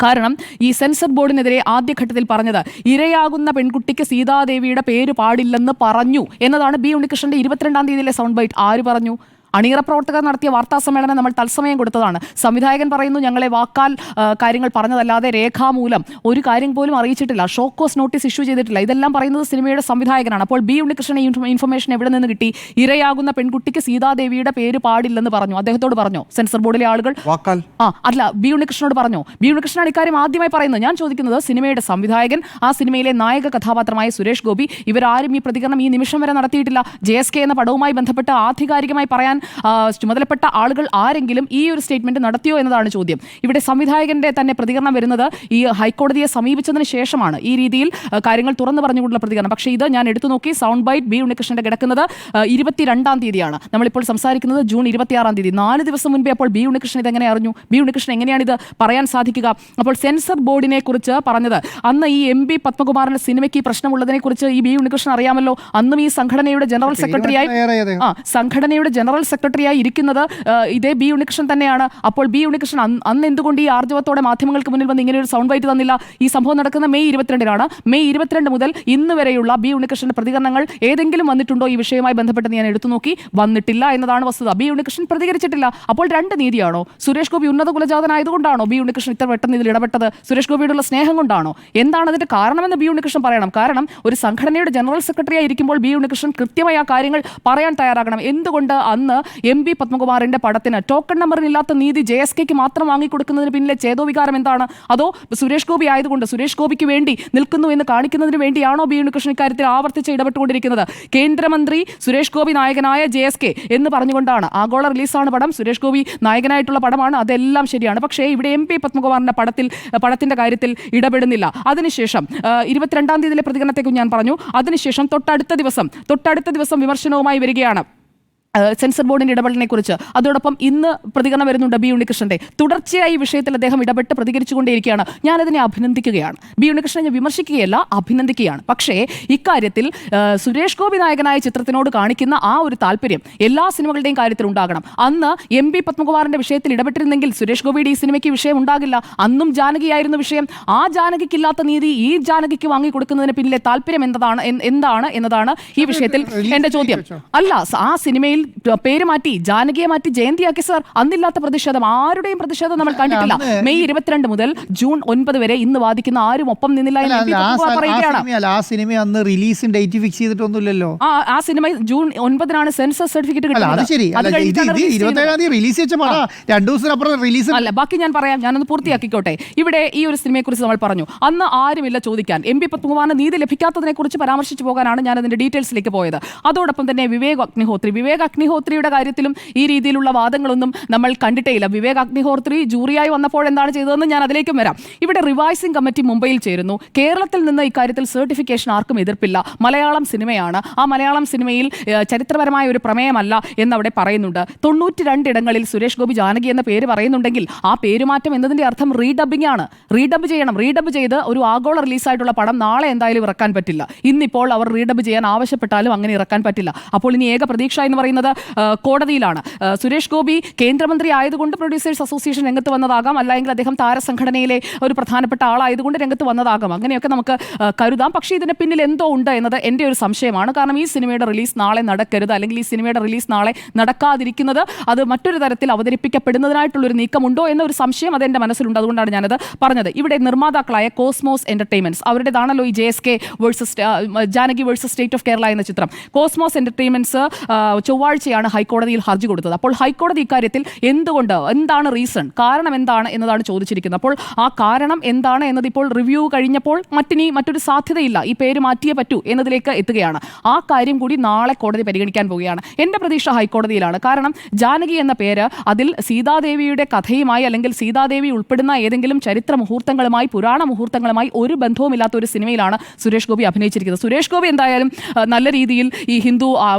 കാരണം ഈ സെൻസർ ബോർഡിനെതിരെ ആദ്യഘട്ടത്തിൽ പറഞ്ഞത് ഇരയാകുന്ന പെൺകുട്ടിക്ക് സീതാദേവിയുടെ പേര് പാടില്ലെന്ന് പറഞ്ഞു എന്നതാണ് ബി ഉണ്ണികൃഷ്ണന്റെ 22-ാം തീയതിയിലെ സൗണ്ട് ബൈറ്റ്. ആര് പറഞ്ഞു? അണിയറ പ്രവർത്തകർ നടത്തിയ വാർത്താ സമ്മേളനം നമ്മൾ തത്സമയം കൊടുത്തതാണ്. സംവിധായകൻ പറയുന്നു ഞങ്ങളെ വാക്കാൽ കാര്യങ്ങൾ പറഞ്ഞതല്ലാതെ രേഖാമൂലം ഒരു കാര്യം പോലും അറിയിച്ചിട്ടില്ല, ഷോക്കോസ് നോട്ടീസ് ഇഷ്യൂ ചെയ്തിട്ടില്ല. ഇതെല്ലാം പറയുന്നത് സിനിമയുടെ സംവിധായകനാണ്. അപ്പോൾ ബി ഉണ്ണികൃഷ്ണൻ ഇൻഫർമേഷൻ എവിടെ നിന്ന് കിട്ടി? ഇരയാകുന്ന പെൺകുട്ടിക്ക് സീതാദേവിയുടെ പേര് പാടില്ലെന്ന് പറഞ്ഞു. അദ്ദേഹത്തോട് പറഞ്ഞോ സെൻസർ ബോർഡിലെ ആളുകൾ? അല്ല, ബി ഉണ്ണികൃഷ്ണനോട് പറഞ്ഞോ? ബി ഉണ്ണികൃഷ്ണനാണ് ഇക്കാര്യം ആദ്യമായി പറയുന്നത്. ഞാൻ ചോദിക്കുന്നത് സിനിമയുടെ സംവിധായകൻ, ആ സിനിമയിലെ നായക കഥാപാത്രമായ സുരേഷ് ഗോപി, ഇവരാരും ഈ പ്രതികരണം ഈ നിമിഷം വരെ നടത്തിയിട്ടില്ല. JSK എന്ന പടവുമായി ബന്ധപ്പെട്ട് ആധികാരികമായി പറയാൻ ചുമതലപ്പെട്ട ആളുകൾ ആരെങ്കിലും ഈ ഒരു സ്റ്റേറ്റ്മെന്റ് നടത്തിയോ എന്നതാണ് ചോദ്യം. ഇവിടെ സംവിധായകന്റെ തന്നെ പ്രതികരണം വരുന്നത് ഈ ഹൈക്കോടതിയെ സമീപിച്ചതിന് ശേഷമാണ് ഈ രീതിയിൽ കാര്യങ്ങൾ തുറന്നു പറഞ്ഞുകൊണ്ടുള്ള പ്രതികരണം. പക്ഷേ ഇത് ഞാൻ എടുത്തു നോക്കി, സൗണ്ട് ബൈറ്റ് ബി ഉണ്ണികൃഷ്ണന്റെ കിടക്കുന്നത് 22-ാം തീയതിയാണ്. നമ്മളിപ്പോൾ സംസാരിക്കുന്നത് ജൂൺ 26-ാം തീയതി. 4 ദിവസം മുൻപേ അപ്പോൾ ബി ഉണ്ണികൃഷ്ണൻ ഇതെങ്ങനെ അറിഞ്ഞു? ബി ഉണ്ണികൃഷ്ണൻ എങ്ങനെയാണ് ഇത് പറയാൻ സാധിക്കുക? അപ്പോൾ സെൻസർ ബോർഡിനെ കുറിച്ച് പറഞ്ഞത് അന്ന് ഈ എം പി പത്മകുമാറിന്റെ സിനിമയ്ക്ക് ഈ പ്രശ്നമുള്ളതിനെ കുറിച്ച് ഈ ബി ഉണ്ണികൃഷ്ണൻ അറിയാമല്ലോ. അന്നും ഈ സംഘടനയുടെ ജനറൽ സെക്രട്ടറിയായി ഇരിക്കുന്നത് ഇതേ ബി ഉണ്ണികൃഷ്ണൻ തന്നെയാണ്. അപ്പോൾ ബി ഉണ്ണികൃഷ്ണൻ അന്ന് എന്തുകൊണ്ട് ഈ ആർജവത്തോടെ മാധ്യമങ്ങൾക്ക് മുന്നിൽ വന്ന് ഇങ്ങനെ ഒരു സൗണ്ട് ബൈറ്റ് തന്നില്ല? ഈ സംഭവം നടക്കുന്ന മെയ് 22-നാണ്. മെയ് 22 മുതൽ ഇന്ന് വരെയുള്ള ബി ഉണ്ണികൃഷ്ണന്റെ പ്രതികരണങ്ങൾ ഏതെങ്കിലും വന്നിട്ടുണ്ടോ ഈ വിഷയവുമായി ബന്ധപ്പെട്ട്? ഞാൻ എടുത്തു നോക്കി, വന്നിട്ടില്ല എന്നതാണ് വസ്തുത. ബി ഉണ്ണികൃഷ്ണൻ പ്രതികരിച്ചിട്ടില്ല. അപ്പോൾ 2 നീതിയാണോ? സുരേഷ് ഗോപി ഉന്നത കുലജാതനായതുകൊണ്ടാണോ ബി ഉണ്ണികൃഷ്ണൻ ഇത്ര പെട്ടെന്ന് ഇതിൽ ഇടപെട്ടത്? സുരേഷ് ഗോപിയോടുള്ള സ്നേഹം കൊണ്ടാണോ? എന്താണ് അതിന്റെ കാരണമെന്ന് ബി ഉണ്ണികൃഷ്ണൻ പറയണം. കാരണം ഒരു സംഘടനയുടെ ജനറൽ സെക്രട്ടറി ആയിരിക്കുമ്പോൾ ബി ഉണ്ണികൃഷ്ണൻ കൃത്യമായി ആ കാര്യങ്ങൾ പറയാൻ തയ്യാറാകണം. എന്തുകൊണ്ട് അന്ന് എം പി പത്മകുമാറിന്റെ പടത്തിന് ടോക്കൺ നമ്പറിനില്ലാത്ത നീതി JSKക്ക് മാത്രം വാങ്ങിക്കൊടുക്കുന്നതിന് പിന്നിലെ ചേതോവികാരം എന്താണ്? അതോ സുരേഷ് ഗോപി ആയതുകൊണ്ട് സുരേഷ് ഗോപിക്ക് വേണ്ടി നിൽക്കുന്നു എന്ന് കാണിക്കുന്നതിന് വേണ്ടിയാണോ ബി ഉണ്ണികൃഷ്ണൻ ഇക്കാര്യത്തിൽ ആവർത്തിച്ച് ഇടപെട്ടുകൊണ്ടിരിക്കുന്നത്? കേന്ദ്രമന്ത്രി സുരേഷ് ഗോപി നായകനായ JSK എന്ന് പറഞ്ഞുകൊണ്ടാണ്. ആഗോള റിലീസാണ് പടം, സുരേഷ് ഗോപി നായകനായിട്ടുള്ള പടമാണ്, അതെല്ലാം ശരിയാണ്. പക്ഷേ ഇവിടെ എം പി പത്മകുമാറിന്റെ പടത്തിന്റെ കാര്യത്തിൽ ഇടപെടുന്നില്ല. അതിനുശേഷം 22-ാം തീയതിയിലെ പ്രതികരണത്തേക്ക് ഞാൻ പറഞ്ഞു. അതിനുശേഷം തൊട്ടടുത്ത ദിവസം വിമർശനവുമായി വരികയാണ് സെൻസർ ബോർഡിന്റെ ഇടപെടലിനെ കുറിച്ച്. അതോടൊപ്പം ഇന്ന് പ്രതികരണം വരുന്നുണ്ട് ബി ഉണ്ണികൃഷ്ണന്റെ. തുടർച്ചയായി വിഷയത്തിൽ അദ്ദേഹം ഇടപെട്ട് പ്രതികരിച്ചുകൊണ്ടേയിരിക്കുകയാണ്. ഞാനതിനെ അഭിനന്ദിക്കുകയാണ്. ബി ഉണ്ണികൃഷ്ണനെ വിമർശിക്കുകയല്ല, അഭിനന്ദിക്കുകയാണ്. പക്ഷേ ഇക്കാര്യത്തിൽ സുരേഷ് ഗോപി നായകനായ ചിത്രത്തിനോട് കാണിക്കുന്ന ആ ഒരു താല്പര്യം എല്ലാ സിനിമകളുടെയും കാര്യത്തിൽ ഉണ്ടാകണം. അന്ന് എം പി പത്മകുമാറിന്റെ വിഷയത്തിൽ ഇടപെട്ടിരുന്നെങ്കിൽ സുരേഷ് ഗോപിയുടെ ഈ സിനിമയ്ക്ക് വിഷയം ഉണ്ടാകില്ല. അന്നും ജാനകിയായിരുന്നു വിഷയം. ആ ജാനകിക്കില്ലാത്ത നീതി ഈ ജാനകിക്ക് വാങ്ങിക്കൊടുക്കുന്നതിന് പിന്നിലെ താല്പര്യം എന്താണ് എന്നതാണ് ഈ വിഷയത്തിൽ എന്റെ ചോദ്യം. അല്ല, ആ സിനിമയിൽ പേര് മാറ്റി ജാനകിയെ മാറ്റി ജയന്തിയാക്കി സർ. അന്നില്ലാത്ത പ്രതിഷേധം, ആരുടെയും പ്രതിഷേധം നമ്മൾ കണ്ടിട്ടില്ല. മെയ് 22 മുതൽ ജൂൺ 9 വരെ ഇന്ന് വാദിക്കുന്ന ആരും ഒപ്പം നിന്നില്ല എന്ന് ആ സിനിമ അന്ന് റിലീസ് ഡേറ്റ് ഫിക്സ് ചെയ്തിട്ടൊന്നുമില്ലല്ലോ. ആ സിനിമ ജൂൺ 9-നാണ് സെൻസർ സർട്ടിഫിക്കറ്റ് കിട്ടുന്നത്. അല്ല, ബാക്കി ഞാൻ പറയാം, ഞാനൊന്ന് പൂർത്തിയാക്കിക്കോട്ടെ. ഇവിടെ ഈ ഒരു സിനിമയെ കുറിച്ച് നമ്മൾ പറഞ്ഞു, അന്ന് ആരുമില്ല ചോദിക്കാൻ. എം പി പത്മകുമാറിന് നീതി ലഭിക്കാത്തതിനെ കുറിച്ച് പരാമർശിച്ചു പോകാനാണ് ഞാൻ അതിന്റെ ഡീറ്റെയിൽസിലേക്ക് പോയത്. അതോടൊപ്പം തന്നെ വിവേക് അഗ്നിഹോത്രിയുടെ കാര്യത്തിലും ഈ രീതിയിലുള്ള വാദങ്ങളൊന്നും നമ്മൾ കണ്ടിട്ടേയില്ല. വിവേക് അഗ്നിഹോത്രി ജൂറിയായി വന്നപ്പോൾ എന്താണ് ചെയ്തതെന്ന് ഞാൻ അതിലേക്കും വരാം. ഇവിടെ റിവൈസിംഗ് കമ്മിറ്റി മുംബൈയിൽ ചേരുന്നു. കേരളത്തിൽ നിന്ന് ഇക്കാര്യത്തിൽ സർട്ടിഫിക്കേഷൻ ആർക്കും എതിർപ്പില്ല. മലയാളം സിനിമയാണ്. ആ മലയാളം സിനിമയിൽ ചരിത്രപരമായ ഒരു പ്രമേയമല്ല എന്നവിടെ പറയുന്നുണ്ട്. 92 ഇടങ്ങളിൽ സുരേഷ് ഗോപി ജാനകി എന്ന പേര് പറയുന്നുണ്ടെങ്കിൽ ആ പേരുമാറ്റം എന്നതിന്റെ അർത്ഥം റീഡബിംഗ് ആണ്. റീഡബ് ചെയ്യണം. റീഡബ് ചെയ്ത് ഒരു ആഗോള റിലീസായിട്ടുള്ള പടം നാളെ എന്തായാലും ഇറക്കാൻ പറ്റില്ല. ഇന്നിപ്പോൾ അവർ റീഡബ് ചെയ്യാൻ ആവശ്യപ്പെട്ടാലും അങ്ങനെ ഇറക്കാൻ പറ്റില്ല. അപ്പോൾ ഇനി ഏക പ്രതീക്ഷ എന്ന് പറയുന്നത് നിൽക്കുന്നത് കോടതിയിലാണ്. സുരേഷ് ഗോപി കേന്ദ്രമന്ത്രി ആയതുകൊണ്ട് പ്രൊഡ്യൂസേഴ്സ് അസോസിയേഷൻ രംഗത്ത് വന്നതാകാം, അല്ലെങ്കിൽ അദ്ദേഹം താരസംഘടനയിലെ ഒരു പ്രധാനപ്പെട്ട ആളായതുകൊണ്ട് രംഗത്ത് വന്നതാകാം, അങ്ങനെയൊക്കെ നമുക്ക് കരുതാം. പക്ഷേ ഇതിന് പിന്നിൽ എന്തോ ഉണ്ട് എന്നത് എൻ്റെ ഒരു സംശയമാണ്. കാരണം ഈ സിനിമയുടെ റിലീസ് നാളെ നടക്കരുത്, അല്ലെങ്കിൽ ഈ സിനിമയുടെ റിലീസ് നാളെ നടക്കാതിരിക്കുന്നത് അത് മറ്റൊരു തരത്തിൽ അവതരിപ്പിക്കപ്പെടുന്നതിനായിട്ടുള്ളൊരു നീക്കമുണ്ടോ എന്നൊരു സംശയം അതെൻ്റെ മനസ്സിലുണ്ട്. അതുകൊണ്ടാണ് ഞാനത് പറഞ്ഞത്. ഇവിടെ നിർമ്മാതാക്കളായ കോസ്മോസ് എന്റർടൈൻമെന്റ്സ്, അവരുടേതാണല്ലോ ഈ JSK versus Janaki versus state of Kerala എന്ന ചിത്രം. കോസ്മോസ് എന്റർടൈൻമെന്റ്സ് ചൊവ്വാഴ്ചയാണ് ഹൈക്കോടതിയിൽ ഹർജി കൊടുത്തത്. അപ്പോൾ ഹൈക്കോടതി ഇക്കാര്യത്തിൽ എന്താണ് റീസൺ, കാരണം എന്താണ് എന്നതാണ് ചോദിച്ചിരിക്കുന്നത്. അപ്പോൾ ആ കാരണം എന്താണ് എന്നത് ഇപ്പോൾ റിവ്യൂ കഴിഞ്ഞപ്പോൾ മറ്റൊരു സാധ്യതയില്ല, ഈ പേര് മാറ്റിയേ പറ്റൂ എന്നതിലേക്ക് എത്തുകയാണ്. ആ കാര്യം കൂടി നാളെ കോടതി പരിഗണിക്കാൻ പോവുകയാണ്. എൻ്റെ പ്രതീക്ഷ ഹൈക്കോടതിയിലാണ്. കാരണം ജാനകി എന്ന പേര് അതിൽ സീതാദേവിയുടെ കഥയുമായി അല്ലെങ്കിൽ സീതാദേവി ഉൾപ്പെടുന്ന ഏതെങ്കിലും ചരിത്ര മുഹൂർത്തങ്ങളുമായി, പുരാണ മുഹൂർത്തങ്ങളുമായി ഒരു ബന്ധവുമില്ലാത്ത ഒരു സിനിമയിലാണ് സുരേഷ് ഗോപി അഭിനയിച്ചിരിക്കുന്നത്. സുരേഷ് ഗോപി എന്തായാലും നല്ല രീതിയിൽ ഈ ഹിന്ദു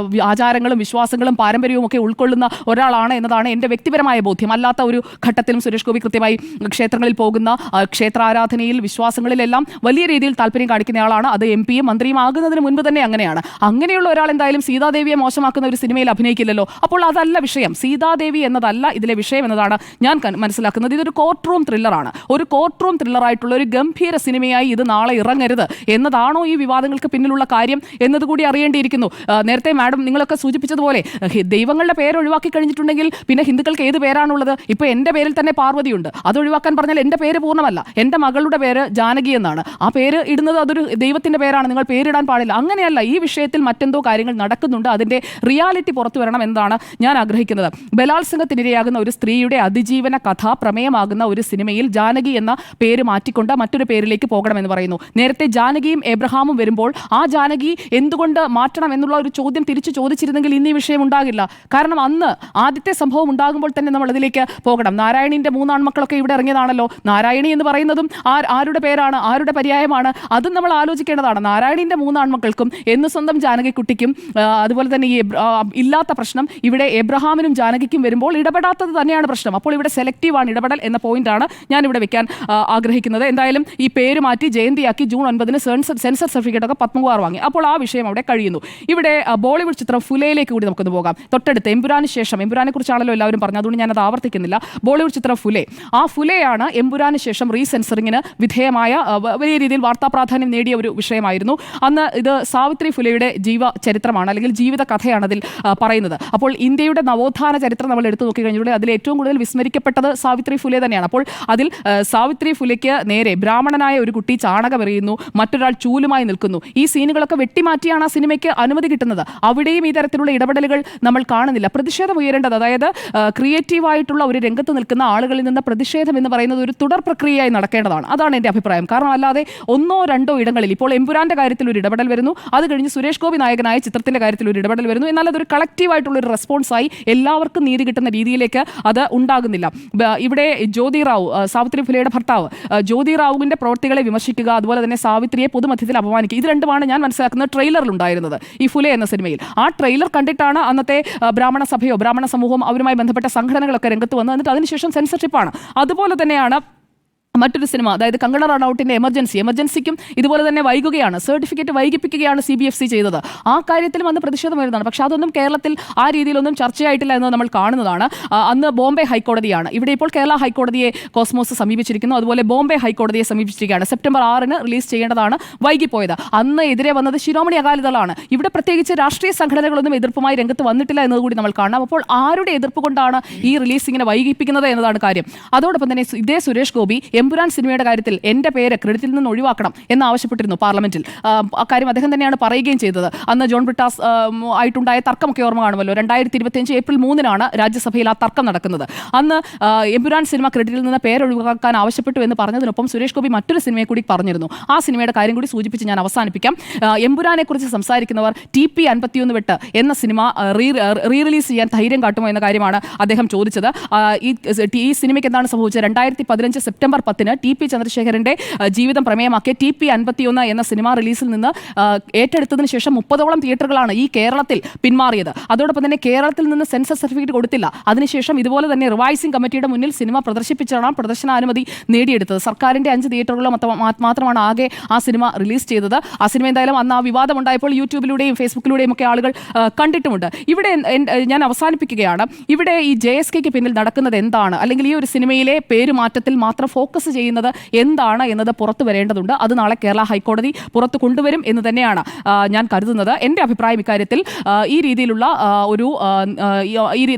ആചാരങ്ങളും വിശ്വാസങ്ങളും പാരമ്പര്യവും ഒക്കെ ഉൾക്കൊള്ളുന്ന ഒരാളാണ് എന്നതാണ് എൻ്റെ വ്യക്തിപരമായ ബോധ്യം. അല്ലാത്ത ഒരു ഘട്ടത്തിലും സുരേഷ് ഗോപി കൃത്യമായി ക്ഷേത്രങ്ങളിൽ പോകുന്ന, ക്ഷേത്രാരാധനയിൽ വിശ്വാസങ്ങളിലെല്ലാം വലിയ രീതിയിൽ താല്പര്യം കാണിക്കുന്നയാളാണ്. അത് MP-യും മന്ത്രിയും ആകുന്നതിന് മുൻപ് തന്നെ അങ്ങനെയാണ്. അങ്ങനെയുള്ള ഒരാൾ എന്തായാലും സീതാദേവിയെ മോശമാക്കുന്ന ഒരു സിനിമയിൽ അഭിനയിക്കില്ലല്ലോ. അപ്പോൾ അതല്ല വിഷയം, സീതാദേവി എന്നതല്ല ഇതിലെ വിഷയം എന്നതാണ് ഞാൻ മനസ്സിലാക്കുന്നത്. ഇതൊരു കോർട്ട് റൂം ത്രില്ലറാണ്. ഒരു കോർട്ട് റൂം ത്രില്ലറായിട്ടുള്ള ഒരു ഗംഭീര സിനിമയായി ഇത് നാളെ ഇറങ്ങരുത് എന്നതാണോ ഈ വിവാദങ്ങൾക്ക് പിന്നിലുള്ള കാര്യം എന്നതുകൂടി അറിയേണ്ടിയിരിക്കുന്നു. നേരത്തെ മാഡം നിങ്ങളൊക്കെ സൂചിപ്പിച്ചതുപോലെ ദൈവങ്ങളുടെ പേര് ഒഴിവാക്കി കഴിഞ്ഞിട്ടുണ്ടെങ്കിൽ പിന്നെ ഹിന്ദുക്കൾക്ക് ഏത് പേരാണുള്ളത്? ഇപ്പോൾ എൻ്റെ പേരിൽ തന്നെ പാർവതിയുണ്ട്, അത് ഒഴിവാക്കാൻ പറഞ്ഞാൽ എൻ്റെ പേര് പൂർണ്ണമല്ല. എൻ്റെ മകളുടെ പേര് ജാനകി എന്നാണ്. ആ പേര് ഇടുന്നത് അതൊരു ദൈവത്തിൻ്റെ പേരാണ്, നിങ്ങൾ പേരിടാൻ പാടില്ല. അങ്ങനെയല്ല, ഈ വിഷയത്തിൽ മറ്റെന്തോ കാര്യങ്ങൾ നടക്കുന്നുണ്ട്. അതിൻ്റെ റിയാലിറ്റി പുറത്തു വരണം എന്നതാണ് ഞാൻ ആഗ്രഹിക്കുന്നത്. ബലാത്സംഗത്തിനിരയാകുന്ന ഒരു സ്ത്രീയുടെ അതിജീവന കഥ പ്രമേയമാകുന്ന ഒരു സിനിമയിൽ ജാനകി എന്ന പേര് മാറ്റിക്കൊണ്ട് മറ്റൊരു പേരിലേക്ക് പോകണമെന്ന് പറയുന്നു. നേരത്തെ ജാനകിയും എബ്രഹാമും വരുമ്പോൾ ആ ജാനകി എന്തുകൊണ്ട് മാറ്റണം എന്നുള്ള ഒരു ചോദ്യം തിരിച്ചു ചോദിച്ചിരുന്നെങ്കിൽ ഇന്ന് ഈ വിഷയം ഉണ്ടാകില്ല. കാരണം അന്ന് ആദ്യത്തെ സംഭവം ഉണ്ടാകുമ്പോൾ തന്നെ നമ്മൾ അതിലേക്ക് പോകണം. നാരായണീൻ്റെ 3 ആൺമക്കളൊക്കെ ഇവിടെ ഇറങ്ങിയതാണല്ലോ. നാരായണി എന്ന് പറയുന്നതും ആരുടെ പേരാണ്, ആരുടെ പര്യായമാണ്, അതും നമ്മൾ ആലോചിക്കേണ്ടതാണ്. നാരായണീൻ്റെ 3 ആൺമക്കൾക്കും എന്ന് സ്വന്തം ജാനകിക്കുട്ടിക്കും അതുപോലെ തന്നെ ഈ ഇല്ലാത്ത പ്രശ്നം ഇവിടെ എബ്രഹാമിനും ജാനകിക്കും വരുമ്പോൾ ഇടപെടാത്തത് തന്നെയാണ് പ്രശ്നം. അപ്പോൾ ഇവിടെ സെലക്റ്റീവാണ് ഇടപെടൽ എന്ന പോയിന്റാണ് ഞാനിവിടെ വെക്കാൻ ആഗ്രഹിക്കുന്നത്. എന്തായാലും ഈ പേര് മാറ്റി ജയന്തിയാക്കി ജൂൺ 9 സെൻസർ സർട്ടിഫിക്കറ്റ് ഒക്കെ പത്മകുമാർ വാങ്ങി. അപ്പോൾ ആ വിഷയം അവിടെ കഴിയുന്നു. ഇവിടെ ബോളിവുഡ് ചിത്രം ഫുലയിലേക്ക് കൂടി നമുക്കൊന്ന് പോകാം. തൊട്ടടുത്ത് എമ്പുരാന് ശേഷം, എമ്പുരാനെ കുറിച്ചാണല്ലോ എല്ലാവരും പറഞ്ഞത്, അതുകൊണ്ട് ഞാനത് ആവർത്തിക്കുന്നില്ല. ബോളിവുഡ് ചിത്രം ഫുലെ, ആ ഫുലയാണ് എമ്പുരാന് ശേഷം റീസെൻസറിങ്ങിന് വിധേയമായ വലിയ രീതിയിൽ വാർത്താ പ്രാധാന്യം നേടിയ ഒരു വിഷയമായിരുന്നു. അന്ന് ഇത് സാവിത്രി ഫുലെയുടെ ജീവചരിത്രമാണ്, അല്ലെങ്കിൽ ജീവിത കഥയാണ് അതിൽ പറയുന്നത്. അപ്പോൾ ഇന്ത്യയുടെ നവോത്ഥാന ചരിത്രം നമ്മൾ എടുത്തു നോക്കി കഴിഞ്ഞിട്ടുണ്ടെങ്കിൽ അതിൽ ഏറ്റവും കൂടുതൽ വിസ്മരിക്കപ്പെട്ടത് സാവിത്രി ഫുലെ തന്നെയാണ്. അപ്പോൾ അതിൽ സാവിത്രി ഫുലെക്ക് നേരെ ബ്രാഹ്മണനായ ഒരു കുട്ടി ചാണകമെറിയുന്നു, മറ്റൊരാൾ ചൂലുമായി നിൽക്കുന്നു. ഈ സീനുകളൊക്കെ വെട്ടിമാറ്റിയാണ് ആ സിനിമയ്ക്ക് അനുമതി കിട്ടുന്നത്. അവിടെയും ഈ തരത്തിലുള്ള ഇടപെടലുകൾ നമ്മൾ കാണുന്നില്ല. പ്രതിഷേധം ഉയരേണ്ടത്, അതായത് ക്രിയേറ്റീവായിട്ടുള്ള ഒരു രംഗത്ത് നിൽക്കുന്ന ആളുകളിൽ നിന്ന് പ്രതിഷേധം എന്ന് പറയുന്നത് ഒരു തുടർ പ്രക്രിയയായി നടക്കേണ്ടതാണ്. അതാണ് എൻ്റെ അഭിപ്രായം. കാരണം അല്ലാതെ 1 or 2 ഇടങ്ങളിൽ, ഇപ്പോൾ എമ്പുരാന്റെ കാര്യത്തിൽ ഒരു ഇടപെടൽ വരുന്നു, അത് കഴിഞ്ഞ് സുരേഷ് ഗോപി നായകനായ ചിത്രത്തിന്റെ കാര്യത്തിൽ ഒരു ഇടപെടൽ വരുന്നു, എന്നാൽ അതൊരു കളക്റ്റീവായിട്ടുള്ള ഒരു റെസ്പോൺസായി എല്ലാവർക്കും നീതി കിട്ടുന്ന രീതിയിലേക്ക് അത് ഉണ്ടാകുന്നില്ല. ഇവിടെ ജ്യോതി റാവു, സാവിത്രി ഫുലെയുടെ ഭർത്താവ്, ജ്യോതി റാവുവിന്റെ പ്രവൃത്തികളെ വിമർശിക്കുക, അതുപോലെ തന്നെ സാവിത്രിയെ പൊതുമധ്യത്തിൽ അപമാനിക്കുക, ഇത് രണ്ടുമാണ് ഞാൻ മനസ്സിലാക്കുന്നത് ട്രെയിലറിലുണ്ടായിരുന്നത് ഈ ഫുലെ എന്ന സിനിമയിൽ. ആ ട്രെയിലർ കണ്ടിട്ടാണ് അന്നത്തെ ബ്രാഹ്മണ സഭയോ ബ്രാഹ്മണ സമൂഹം അവരുമായി ബന്ധപ്പെട്ട സംഘടനകളൊക്കെ രംഗത്ത് വന്നത്. എന്നിട്ട് അതിനുശേഷം സെൻസർഷിപ്പാണ്. അതുപോലെ തന്നെയാണ് മറ്റൊരു സിനിമ, അതായത് കങ്കണ റണൌട്ടിൻ്റെ എമർജൻസിക്കും ഇതുപോലെ തന്നെ വൈകുകയാണ്, സർട്ടിഫിക്കറ്റ് വൈകിപ്പിക്കുകയാണ് CBFC ചെയ്തത്. ആ കാര്യത്തിലും അന്ന് പ്രതിഷേധം വരുന്നതാണ്. പക്ഷേ അതൊന്നും കേരളത്തിൽ ആ രീതിയിലൊന്നും ചർച്ചയായിട്ടില്ല എന്ന് നമ്മൾ കാണുന്നതാണ്. അന്ന് ബോംബെ ഹൈക്കോടതിയാണ്. ഇവിടെ ഇപ്പോൾ കേരള ഹൈക്കോടതിയെ കോസ്മോസ് സമീപിച്ചിരിക്കുന്നു, അതുപോലെ ബോംബെ ഹൈക്കോടതിയെ സമീപിച്ചിരിക്കുകയാണ്. സെപ്റ്റംബർ 6 റിലീസ് ചെയ്യേണ്ടതാണ്, വൈകിപ്പോയത്. അന്ന് എതിരെ വന്നത് ശിരോമണി അകാലിദളാണ്. ഇവിടെ പ്രത്യേകിച്ച് രാഷ്ട്രീയ സംഘടനകളൊന്നും എതിർപ്പുമായി രംഗത്ത് വന്നിട്ടില്ല എന്നതുകൂടി നമ്മൾ കാണണം. അപ്പോൾ ആരുടെ എതിർപ്പ് കൊണ്ടാണ് ഈ റിലീസ് ഇങ്ങനെ വൈകിപ്പിക്കുന്നത് എന്നതാണ് കാര്യം. അതോടൊപ്പം തന്നെ ഇതേ സുരേഷ് ഗോപി എമ്പുരാൻ സിനിമയുടെ കാര്യത്തിൽ എൻ്റെ പേര് ക്രെഡിറ്റിൽ നിന്ന് ഒഴിവാക്കണം എന്നാവശ്യപ്പെട്ടിരുന്നു പാർലമെന്റിൽ. അക്കാര്യം അദ്ദേഹം തന്നെയാണ് പറയുകയും ചെയ്തത്. അന്ന് ജോൺ ബ്രിട്ടാസ് ആയിട്ടുണ്ടായ തർക്കമൊക്കെ ഓർമ്മ കാണുമല്ലോ. 2025 ഏപ്രിൽ 3 രാജ്യസഭയിൽ ആ തർക്കം നടക്കുന്നത്. അന്ന് എമ്പുരാൻ സിനിമ ക്രെഡിറ്റിൽ നിന്ന് പേരൊഴിവാക്കാൻ ആവശ്യപ്പെട്ടു എന്ന് പറഞ്ഞതിനൊപ്പം സുരേഷ് ഗോപി മറ്റൊരു സിനിമയെ കൂടി പറഞ്ഞിരുന്നു. ആ സിനിമയുടെ കാര്യം കൂടി സൂചിപ്പിച്ച് ഞാൻ അവസാനിപ്പിക്കാം. എമ്പുരാനെ കുറിച്ച് സംസാരിക്കുന്നവർ TP51 വെട്ട് എന്ന സിനിമ റീ റിലീസ് ചെയ്യാൻ ധൈര്യം കാട്ടുമോ എന്ന കാര്യമാണ് അദ്ദേഹം ചോദിച്ചത്. ഈ സിനിമയ്ക്ക് എന്താണ് സംഭവിച്ചത്? 2015 സെപ്റ്റംബർ 10 ടി പി ചന്ദ്രശേഖരന്റെ ജീവിതം പ്രമേയമാക്കിയ TP 51 എന്ന സിനിമ റിലീസിൽ നിന്ന് ഏറ്റെടുത്തതിന് ശേഷം 30ഓളം തിയേറ്ററുകളാണ് ഈ കേരളത്തിൽ പിന്മാറിയത്. അതോടൊപ്പം തന്നെ കേരളത്തിൽ നിന്ന് സെൻസർ സർട്ടിഫിക്കറ്റ് കൊടുത്തില്ല. അതിനുശേഷം ഇതുപോലെ തന്നെ റിവൈസിംഗ് കമ്മിറ്റിയുടെ മുന്നിൽ സിനിമ പ്രദർശിപ്പിച്ചാണ് പ്രദർശനാനുമതി നേടിയെടുത്തത്. സർക്കാരിന്റെ 5 തിയേറ്ററുകളോ മാത്രമാണ് ആകെ ആ സിനിമ റിലീസ് ചെയ്തത്. ആ സിനിമ എന്തായാലും അന്ന് ആ വിവാദം ഉണ്ടായപ്പോൾ യൂട്യൂബിലൂടെയും ഫേസ്ബുക്കിലൂടെയും ഒക്കെ ആളുകൾ കണ്ടിട്ടുമുണ്ട്. ഇവിടെ ഞാൻ അവസാനിപ്പിക്കുകയാണ്. ഇവിടെ ഈ JSKയ്ക്ക് പിന്നിൽ നടക്കുന്നത് എന്താണ്, അല്ലെങ്കിൽ ഈ ഒരു സിനിമയിലെ പേരുമാറ്റത്തിൽ മാത്രം ഫോക്കസ് ചെയ്യുന്നത് എന്താണ് എന്നത് പുറത്തു വരേണ്ടതുണ്ട്. അത് നാളെ കേരള ഹൈക്കോടതി പുറത്തു കൊണ്ടുവരും എന്ന് തന്നെയാണ് ഞാൻ കരുതുന്നത്. എൻ്റെ അഭിപ്രായം ഇക്കാര്യത്തിൽ ഈ രീതിയിലുള്ള ഒരു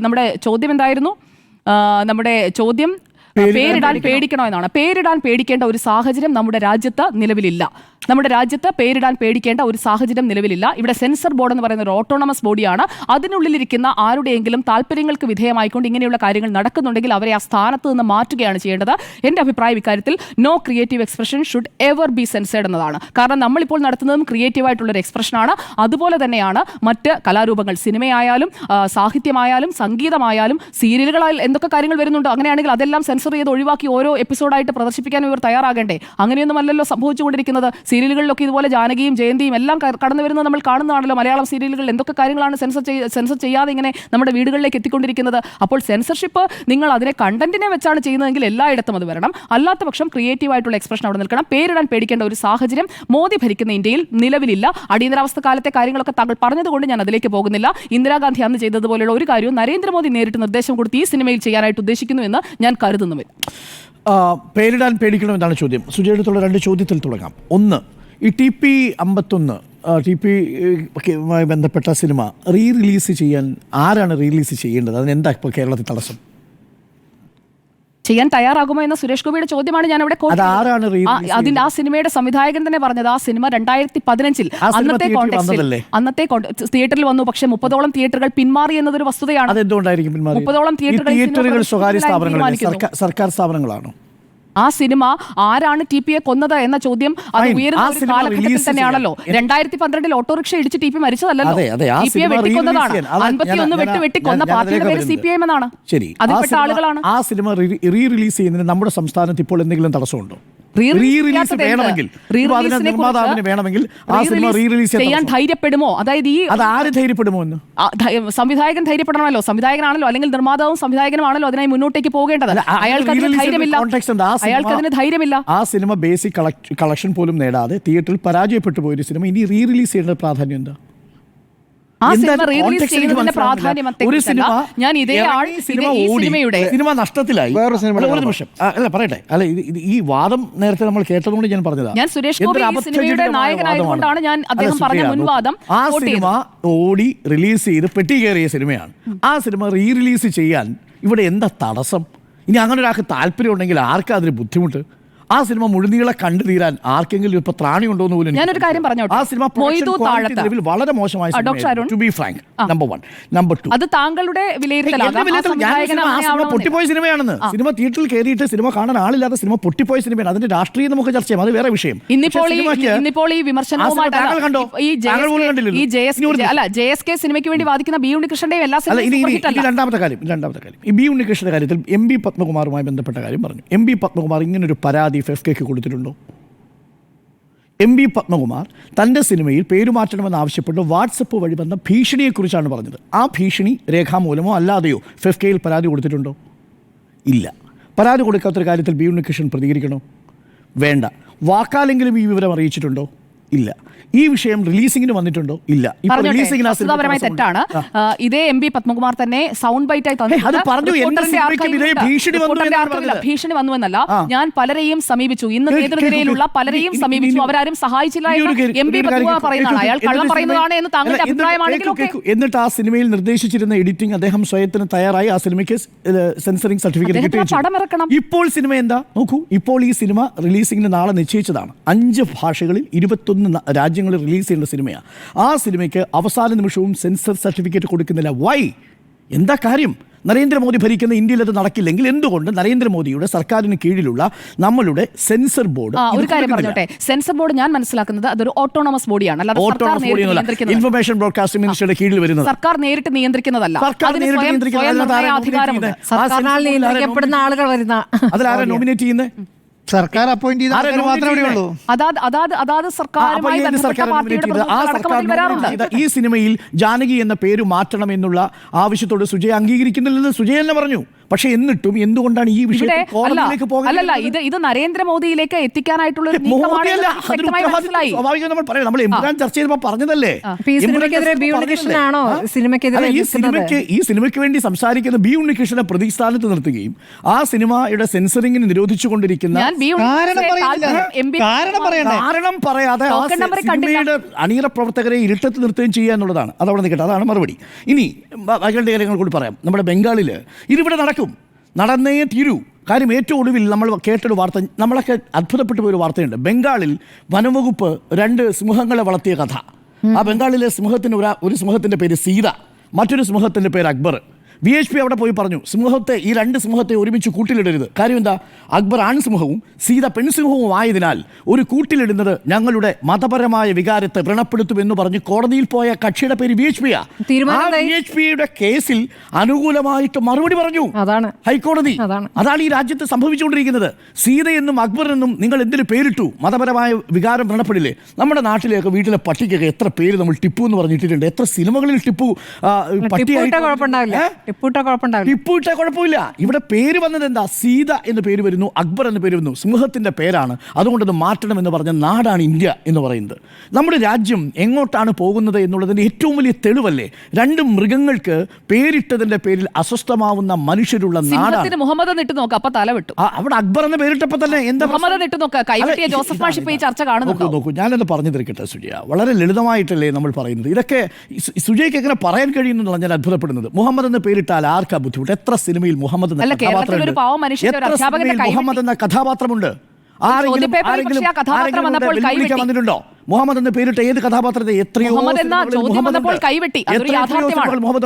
നമ്മുടെ ചോദ്യം എന്തായിരുന്നു? നമ്മുടെ ചോദ്യം പേരിടാൻ പേടിക്കണോ എന്നാണ്. പേരിടാൻ പേടിക്കേണ്ട ഒരു സാഹചര്യം നമ്മുടെ രാജ്യത്ത് നിലവിലില്ല. നമ്മുടെ രാജ്യത്ത് പേരിടാൻ പേടിക്കേണ്ട ഒരു സാഹചര്യം നിലവിലില്ല. ഇവിടെ സെൻസർ ബോർഡ് എന്ന് പറയുന്ന ഒരു ഓട്ടോണമസ് ബോഡിയാണ്. അതിനുള്ളിലിരിക്കുന്ന ആരുടെയെങ്കിലും താല്പര്യങ്ങൾക്ക് വിധേയമായിക്കൊണ്ട് ഇങ്ങനെയുള്ള കാര്യങ്ങൾ നടക്കുന്നുണ്ടെങ്കിൽ അവരെ ആ സ്ഥാനത്ത് നിന്ന് മാറ്റുകയാണ് ചെയ്യേണ്ടത്. എൻ്റെ അഭിപ്രായം ഇക്കാര്യത്തിൽ no creative expression should ever be censored എന്നതാണ്. കാരണം നമ്മളിപ്പോൾ നടത്തുന്നതും ക്രിയേറ്റീവായിട്ടുള്ളൊരു എക്സ്പ്രഷനാണ്. അതുപോലെ തന്നെയാണ് മറ്റ് കലാരൂപങ്ങൾ, സിനിമയായാലും സാഹിത്യമായാലും സംഗീതമായാലും സീരിയലുകളായാലും എന്തൊക്കെ കാര്യങ്ങൾ വരുന്നുണ്ട്. അങ്ങനെയാണെങ്കിൽ അതെല്ലാം സെൻസർ ചെയ്ത് ഒഴിവാക്കി ഓരോ എപ്പിസോഡായിട്ട് പ്രദർശിപ്പിക്കാൻ ഇവർ തയ്യാറാകണ്ടേ? അങ്ങനെയൊന്നുമല്ലല്ലോ സംഭവിച്ചുകൊണ്ടിരിക്കുന്നത്. സീരിയലുകളിലൊക്കെ ഇതുപോലെ ജാനകിയും ജയന്തിയും എല്ലാം കടന്നു വരുന്നത് നമ്മൾ കാണുന്നതാണല്ലോ. മലയാളം സീരിയലുകളിൽ എന്തൊക്കെ കാര്യങ്ങളാണ് സെൻസർ ചെയ്യാതെ ഇങ്ങനെ നമ്മുടെ വീടുകളിലേക്ക് എത്തിക്കൊണ്ടിരിക്കുന്നത്. അപ്പോൾ സെൻസർഷിപ്പ് നിങ്ങൾ അതിനെ കണ്ടന്റിനെ വെച്ചാണ് ചെയ്യുന്നതെങ്കിൽ എല്ലായിടത്തും അത് വരണം. അല്ലാത്ത പക്ഷം ക്രിയേറ്റീവായിട്ടുള്ള എക്സ്പ്രഷൻ അവിടെ നിൽക്കണം. പേരിടാൻ പേടിക്കേണ്ട ഒരു സാഹചര്യം മോദി ഭരിക്കുന്ന ഇന്ത്യയിൽ നിലവിലില്ല. അടിയന്തരാവസ്ഥ കാലത്തെ കാര്യങ്ങളൊക്കെ താങ്കൾ പറഞ്ഞതുകൊണ്ട് ഞാൻ അതിലേക്ക് പോകുന്നില്ല. ഇന്ദിരാഗാന്ധി അന്ന് ചെയ്തതുപോലെയുള്ള ഒരു കാര്യവും നരേന്ദ്രമോദി നേരിട്ട് നിർദ്ദേശം കൊടുത്ത് ഈ സിനിമയിൽ ചെയ്യാനായിട്ട് ഉദ്ദേശിക്കുന്നു എന്ന് ഞാൻ കരുതുന്നു. പേരിടാൻ പേടിക്കണമെന്നാണ് ചോദ്യം. സുജയെടുത്തുള്ള 2 ചോദ്യത്തിൽ തുടങ്ങാം. ഒന്ന്, ഈ TP 51 ബന്ധപ്പെട്ട സിനിമ റിലീസ് ചെയ്യാൻ ആരാണ് റിലീസ് ചെയ്യേണ്ടത്? അതിനെന്താ ഇപ്പോൾ കേരളത്തിൽ തടസ്സം? ചെയ്യാൻ തയ്യാറാകുമോ എന്ന സുരേഷ് ഗോപിയുടെ ചോദ്യമാണ് ഞാൻ അവിടെ അതിന്റെ ആ സിനിമയുടെ സംവിധായകൻ തന്നെ പറഞ്ഞത്. ആ സിനിമ 2015 അന്നത്തെ തിയേറ്ററിൽ വന്നു. പക്ഷേ 30ഓളം തിയേറ്ററുകൾ പിന്മാറി എന്നതൊരു വസ്തുതയാണ്. 30ഓളം തിയേറ്ററുകൾ സ്വകാര്യ സ്ഥാപനങ്ങളാണ്, സർക്കാർ സ്ഥാപനങ്ങളാണോ? ആ സിനിമ ആരാണ് TPയെ കൊന്നത് എന്ന ചോദ്യം അത് ഉയരുന്ന ഒരു കാലഘട്ടത്തിൽ തന്നെയാണല്ലോ. 2012 ഓട്ടോറിക്ഷ ഇടിച്ച് TP മരിച്ചതല്ലോ, TPയെ വെട്ടിക്കൊന്നതാണ്. 51 വെട്ടിക്കൊന്ന പാർട്ടിയുടെ പേര് CPIM എന്നാണ്. അതിൽപ്പെട്ട ആളുകളാണ്. ആ സിനിമ റിലീസ് ചെയ്യുന്നതിന് നമ്മുടെ സംസ്ഥാനത്ത് ഇപ്പോൾ എന്തെങ്കിലും തടസ്സമുണ്ടോ? ചെയ്യാൻ ധൈര്യപ്പെടുമോ? അതായത് ആര് ധൈര്യപ്പെടുമോ എന്ന് സംവിധായകൻ ധൈര്യപ്പെടണമല്ലോ. സംവിധായകനാണല്ലോ, അല്ലെങ്കിൽ നിർമ്മാതാവും സംവിധായകനുമാണല്ലോ അതിനായി മുന്നോട്ടേക്ക് പോകേണ്ടത്. അയാൾക്ക് അതിന് ധൈര്യമില്ല. ആ സിനിമ ബേസിക് കളക്ഷൻ പോലും നേടാതെ തിയേറ്ററിൽ പരാജയപ്പെട്ടു പോയൊരു സിനിമ ഇനി റിലീസ് ചെയ്യേണ്ട പ്രാധാന്യം എന്താ? ആ സിനിമ റിലീസ് ചെയ്യുന്നതിന്റെ പ്രാധാന്യം ഞാൻ സിനിമ നഷ്ടത്തിലായി. ഒരു നിമിഷം പറയട്ടെ. അല്ല, ഈ വാദം നേരത്തെ നമ്മൾ കേട്ടതുകൊണ്ട് ഞാൻ പറഞ്ഞതാ. ഞാൻ സുരേഷ് ഗോപി സിനിമയുടെ നായകനായതുകൊണ്ടാണ് ഞാൻ അദ്ദേഹം പറഞ്ഞ മുൻവാദം. ആ സിനിമ ഓടി റിലീസ് ചെയ്ത് പെട്ടി കയറിയ സിനിമയാണ്. ആ സിനിമ റിലീസ് ചെയ്യാൻ ഇവിടെ എന്താ തടസ്സം? ഇനി അങ്ങനെ ഒരാൾക്ക് താല്പര്യം ഉണ്ടെങ്കിൽ ആർക്കാ അതിന് ബുദ്ധിമുട്ട്? ആ സിനിമ മുഴുനീളെ കണ്ടു തീരാൻ ആർക്കെങ്കിലും ഇപ്പൊ ത്രാണി ഉണ്ടോ എന്ന് പോലും ഞാനൊരു കാര്യം പറഞ്ഞോട്ടെ. ആ സിനിമ വളരെ മോശമായ നമ്പർ 1. നമ്പർ 2, അത് താങ്കളുടെ പൊട്ടിപ്പോയ സിനിമയാണെന്ന്. സിനിമ തിയേറ്ററിൽ കയറിയിട്ട് സിനിമ കാണാൻ ആളില്ലാത്ത സിനിമ പൊട്ടിപ്പോയ സിനിമയാണ്. അതിന്റെ രാഷ്ട്രീയം നമുക്ക് ചർച്ച ചെയ്യാം, അത് വേറെ വിഷയം. ഇന്നിപ്പോൾ ഈ വിമർശനവുമായിട്ട് JSK സിനിമയ്ക്ക് വേണ്ടി വാദിക്കുന്ന ബി ഉണ്ണികൃഷ്ണന്റെയും എല്ലാ രണ്ടാമത്തെ കാര്യം ഈ ബി ഉണ്ണികൃഷ്ണന്റെ കാര്യത്തിൽ MB പത്മകുമാറുമായി ബന്ധപ്പെട്ട കാര്യം പറഞ്ഞു. MB പത്മകുമാർ ഇങ്ങനൊരു പരാതി FFKക്ക് കൊടുത്തിട്ടുണ്ടോ? MB പത്മകുമാർ തൻ്റെ സിനിമയിൽ പേരുമാറ്റണമെന്ന് ആവശ്യപ്പെട്ട് വാട്സപ്പ് വഴി വന്ന ഭീഷണിയെക്കുറിച്ചാണ് പറഞ്ഞത്. ആ ഭീഷണി രേഖാമൂലമോ അല്ലാതെയോ FFKയിൽ പരാതി കൊടുത്തിട്ടുണ്ടോ? ഇല്ല. പരാതി കൊടുക്കാത്തൊരു കാര്യത്തിൽ ബി ഉണ്ണികൃഷ്ണൻ പ്രതികരിക്കണോ? വേണ്ട. വാക്കാലെങ്കിലും ഈ വിവരം അറിയിച്ചിട്ടുണ്ടോ? ഇല്ല. ഈ വിഷയം റിലീസിംഗിന് വന്നിട്ടുണ്ടോ? ഇല്ല. തെറ്റാണ്. ഇതേ MB പത്മകുമാർ തന്നെ സൗണ്ട് ബൈറ്റായി ഭീഷണി വന്നുവെന്നല്ല, ഞാൻ പലരെയും സമീപിച്ചു. ഇന്ന് നേതൃനിരയിലുള്ള പലരെയും സമീപിച്ചു, അവരാരും സഹായിച്ചില്ല എന്ന് MB പത്മകുമാർ പറയുന്നതാണ്. അയാൾ കള്ളം പറയുന്നതാണ് എന്ന് താങ്കളുടെ അഭിപ്രായമാണെങ്കിൽ എന്നിട്ട് ആ സിനിമയിൽ നിർദ്ദേശിച്ചിരുന്ന എഡിറ്റിംഗ് അദ്ദേഹം സ്വയത്തിന് തയ്യാറായി ആ സിനിമയ്ക്ക് സെൻസറിംഗ് സർട്ടിഫിക്കറ്റ് കിട്ടി. ഇപ്പോൾ സിനിമ എന്താ നോക്കൂ. ഇപ്പോൾ ഈ സിനിമ റിലീസിംഗിന് നാളെ നിശ്ചയിച്ചതാണ്. 5 ഭാഷകളിൽ 21 രാജ്യങ്ങളിൽ റിലീസ് ചെയ്യേണ്ട സിനിമയാണ്. ആ സിനിമയ്ക്ക് അവസാന നിമിഷവും സെൻസർ സർട്ടിഫിക്കറ്റ് കൊടുക്കുന്നില്ല. വൈ? എന്താ കാര്യം? നരേന്ദ്രമോദി ഭരിക്കുന്ന ഇന്ത്യയിൽ അത് നടക്കില്ലെങ്കിൽ എന്തുകൊണ്ട് നരേന്ദ്രമോദിയുടെ സർക്കാരിന് കീഴിലുള്ള നമ്മളുടെ സെൻസർ ബോർഡ്? ഒരു കാര്യം പറഞ്ഞോട്ടെ, സെൻസർ ബോർഡ് ഞാൻ മനസ്സിലാക്കുന്നത് അതൊരു ഓട്ടോണമസ് ബോഡിയാണ്, അല്ലാതെ ഇൻഫർമേഷൻ ബ്രോഡ്കാസ്റ്റിംഗ് മിനിസ്റ്ററുടെ കീഴിൽ വരുന്നത്. സർക്കാർ നേരിട്ട് നിയന്ത്രിക്കുന്നതല്ല. സർക്കാരിനാൽ നിയന്ത്രിക്കപ്പെടുന്ന ആളുകൾ വരുന്ന അതിലാരാ നോമിനേറ്റ് ചെയ്യുന്നത്? സർക്കാർ അപ്പോയിന്റ് ചെയ്ത ആൾക്കാർ മാത്രമേ ഇവിടെ ഉള്ളൂ. അതാത് സർക്കാരുമായി ബന്ധപ്പെട്ട പാർട്ടിയുടെ പ്രതിനിധികൾ ഇതിൽ വരാറുണ്ട്. ഈ സിനിമയിൽ ജാനകി എന്ന പേര് മാറ്റണം എന്നുള്ള ആവശ്യത്തോട് സുജയ അംഗീകരിക്കുന്നില്ലെന്ന് സുജയ തന്നെ പറഞ്ഞു. പക്ഷെ എന്നിട്ടും എന്തുകൊണ്ടാണ് ഈ വിഷയത്തിൽ കോടതിയിലേക്ക് അല്ലല്ല, ഇത് നരേന്ദ്രമോദിയിലേക്ക് എത്തിക്കാനായിട്ടുള്ള ഒരു നീക്കമാണ് എന്ന് വ്യക്തമായി മനസ്സിലായി. സ്വാഭാവികം നമ്മൾ പറയാം, നമ്മൾ എംബ്രാൻ ചർച്ച ചെയ്തപ്പോൾ പറഞ്ഞതല്ലേ. ഈ സിനിമയ്ക്ക് വേണ്ടി സംസാരിക്കുന്ന ബി ഉണ്ണികൃഷ്ണനെ പ്രതിസ്ഥാനത്ത് നിർത്തുകയും ആ സിനിമയുടെ സെൻസറിങ്ങിന് നിരോധിച്ചുകൊണ്ടിരിക്കുന്ന കാരണം പറയാതെ ആ സിനിമയുടെ അണിയറ പ്രവർത്തകരെ ഇരുട്ടത്ത് നിർത്തുകയും ചെയ്യുക എന്നുള്ളതാണ്. അതവിടെ നിൽക്കട്ടെ, അതാണ് മറുപടി. ഇനി ബാക്കിയുള്ള കാര്യങ്ങൾ കൂടി പറയാം. നമ്മുടെ ബംഗാളിൽ ഇതിവിടെ നടന്നേ തീരൂ. കാര്യം ഏറ്റവും ഒടുവിൽ നമ്മൾ കേട്ടൊരു വാർത്ത, നമ്മളൊക്കെ അത്ഭുതപ്പെട്ടു പോയൊരു വാർത്തയുണ്ട്. ബംഗാളിൽ വനംവകുപ്പ് 2 സിംഹങ്ങളെ വളർത്തിയ കഥ. ആ ബംഗാളിലെ സിംഹത്തിന് ഒരു സിംഹത്തിൻ്റെ പേര് സീത, മറ്റൊരു സിംഹത്തിൻ്റെ പേര് അക്ബർ. VHP അവിടെ പോയി പറഞ്ഞു, ഈ 2 സിംഹത്തെ ഒരുമിച്ച് കൂട്ടിലിടരുത്. കാര്യം എന്താ? അക്ബർ ആൺസിംഹവും സീത പെൺസിംഹവും ആയതിനാൽ ഒരു കൂട്ടിലിടുന്നത് ഞങ്ങളുടെ മതപരമായ വികാരത്തെ വ്രണപ്പെടുത്തുമെന്ന് പറഞ്ഞ് കോടതിയിൽ പോയ കക്ഷിയുടെ പേര് VHP-യാണ്. VHP-യുടെ കേസിൽ അനുകൂലമായിട്ട് മറുപടി പറഞ്ഞു ഹൈക്കോടതി. അതാണ് ഈ രാജ്യത്ത് സംഭവിച്ചുകൊണ്ടിരിക്കുന്നത്. സീതയെന്നും അക്ബറെന്നും നിങ്ങൾ എന്തിനു പേരിട്ടു? മതപരമായ വികാരം വ്രണപ്പെടില്ലേ? നമ്മുടെ നാട്ടിലേക്ക് വീട്ടിലെ പട്ടിക്കൊക്കെ എത്ര പേര് നമ്മൾ ടിപ്പു എന്ന് പറഞ്ഞിട്ടുണ്ട്. എത്ര സിനിമകളിൽ ടിപ്പു പട്ടിയായിട്ട് ടിപ്പുവിട്ട കുഴപ്പമില്ല. ഇവിടെ പേര് വന്നത് എന്താ? സീത എന്ന് പേര് വരുന്നു, അക്ബർ എന്ന് പേര് വരുന്നു. സിംഹത്തിന്റെ പേരാണ്, അതുകൊണ്ടത് മാറ്റണം എന്ന് പറഞ്ഞ നാടാണ് ഇന്ത്യ എന്ന് പറയുന്നത്. നമ്മുടെ രാജ്യം എങ്ങോട്ടാണ് പോകുന്നത് എന്നുള്ളതിന്റെ ഏറ്റവും വലിയ തെളിവല്ലേ? 2 മൃഗങ്ങൾക്ക് പേരിട്ടതിന്റെ പേരിൽ അസ്വസ്ഥമാവുന്ന മനുഷ്യരുള്ള നാടാണ്. മുഹമ്മദ് നിട്ട് നോക്ക്, അപ്പൊ തല വിട്ടു. അവിടെ അക്ബർ എന്ന് പേരിട്ടപ്പോ തന്നെ എന്താ മുഹമ്മദ് നിട്ട് നോക്ക്, കൈവെട്ടിയ ജോസഫ് മാഷി ഈ ചർച്ച കാണുന്നു. നോക്കൂ, ഞാനത് പറഞ്ഞു തിരിക്കട്ടെ സുജയ. വളരെ ലളിതമായിട്ടല്ലേ നമ്മൾ പറയുന്നത്. ഇതൊക്കെ സുജയ്ക്ക് എങ്ങനെ പറയാൻ കഴിയുന്നതാണ് ഞാൻ അത്ഭുതപ്പെടുന്നത്. മുഹമ്മദ് എന്ന പേരിട്ടാൽ ആർക്കാ ബുദ്ധിമുട്ട്? എത്ര സിനിമയിൽ മുഹമ്മദ് എന്ന കഥാപാത്രമുണ്ട്? വന്നിട്ടുണ്ടോ? മുഹമ്മദ് എന്ന പേരിട്ട് ഏത് കഥാപാത്രത്തെ? എത്രയോ മുഹമ്മദ്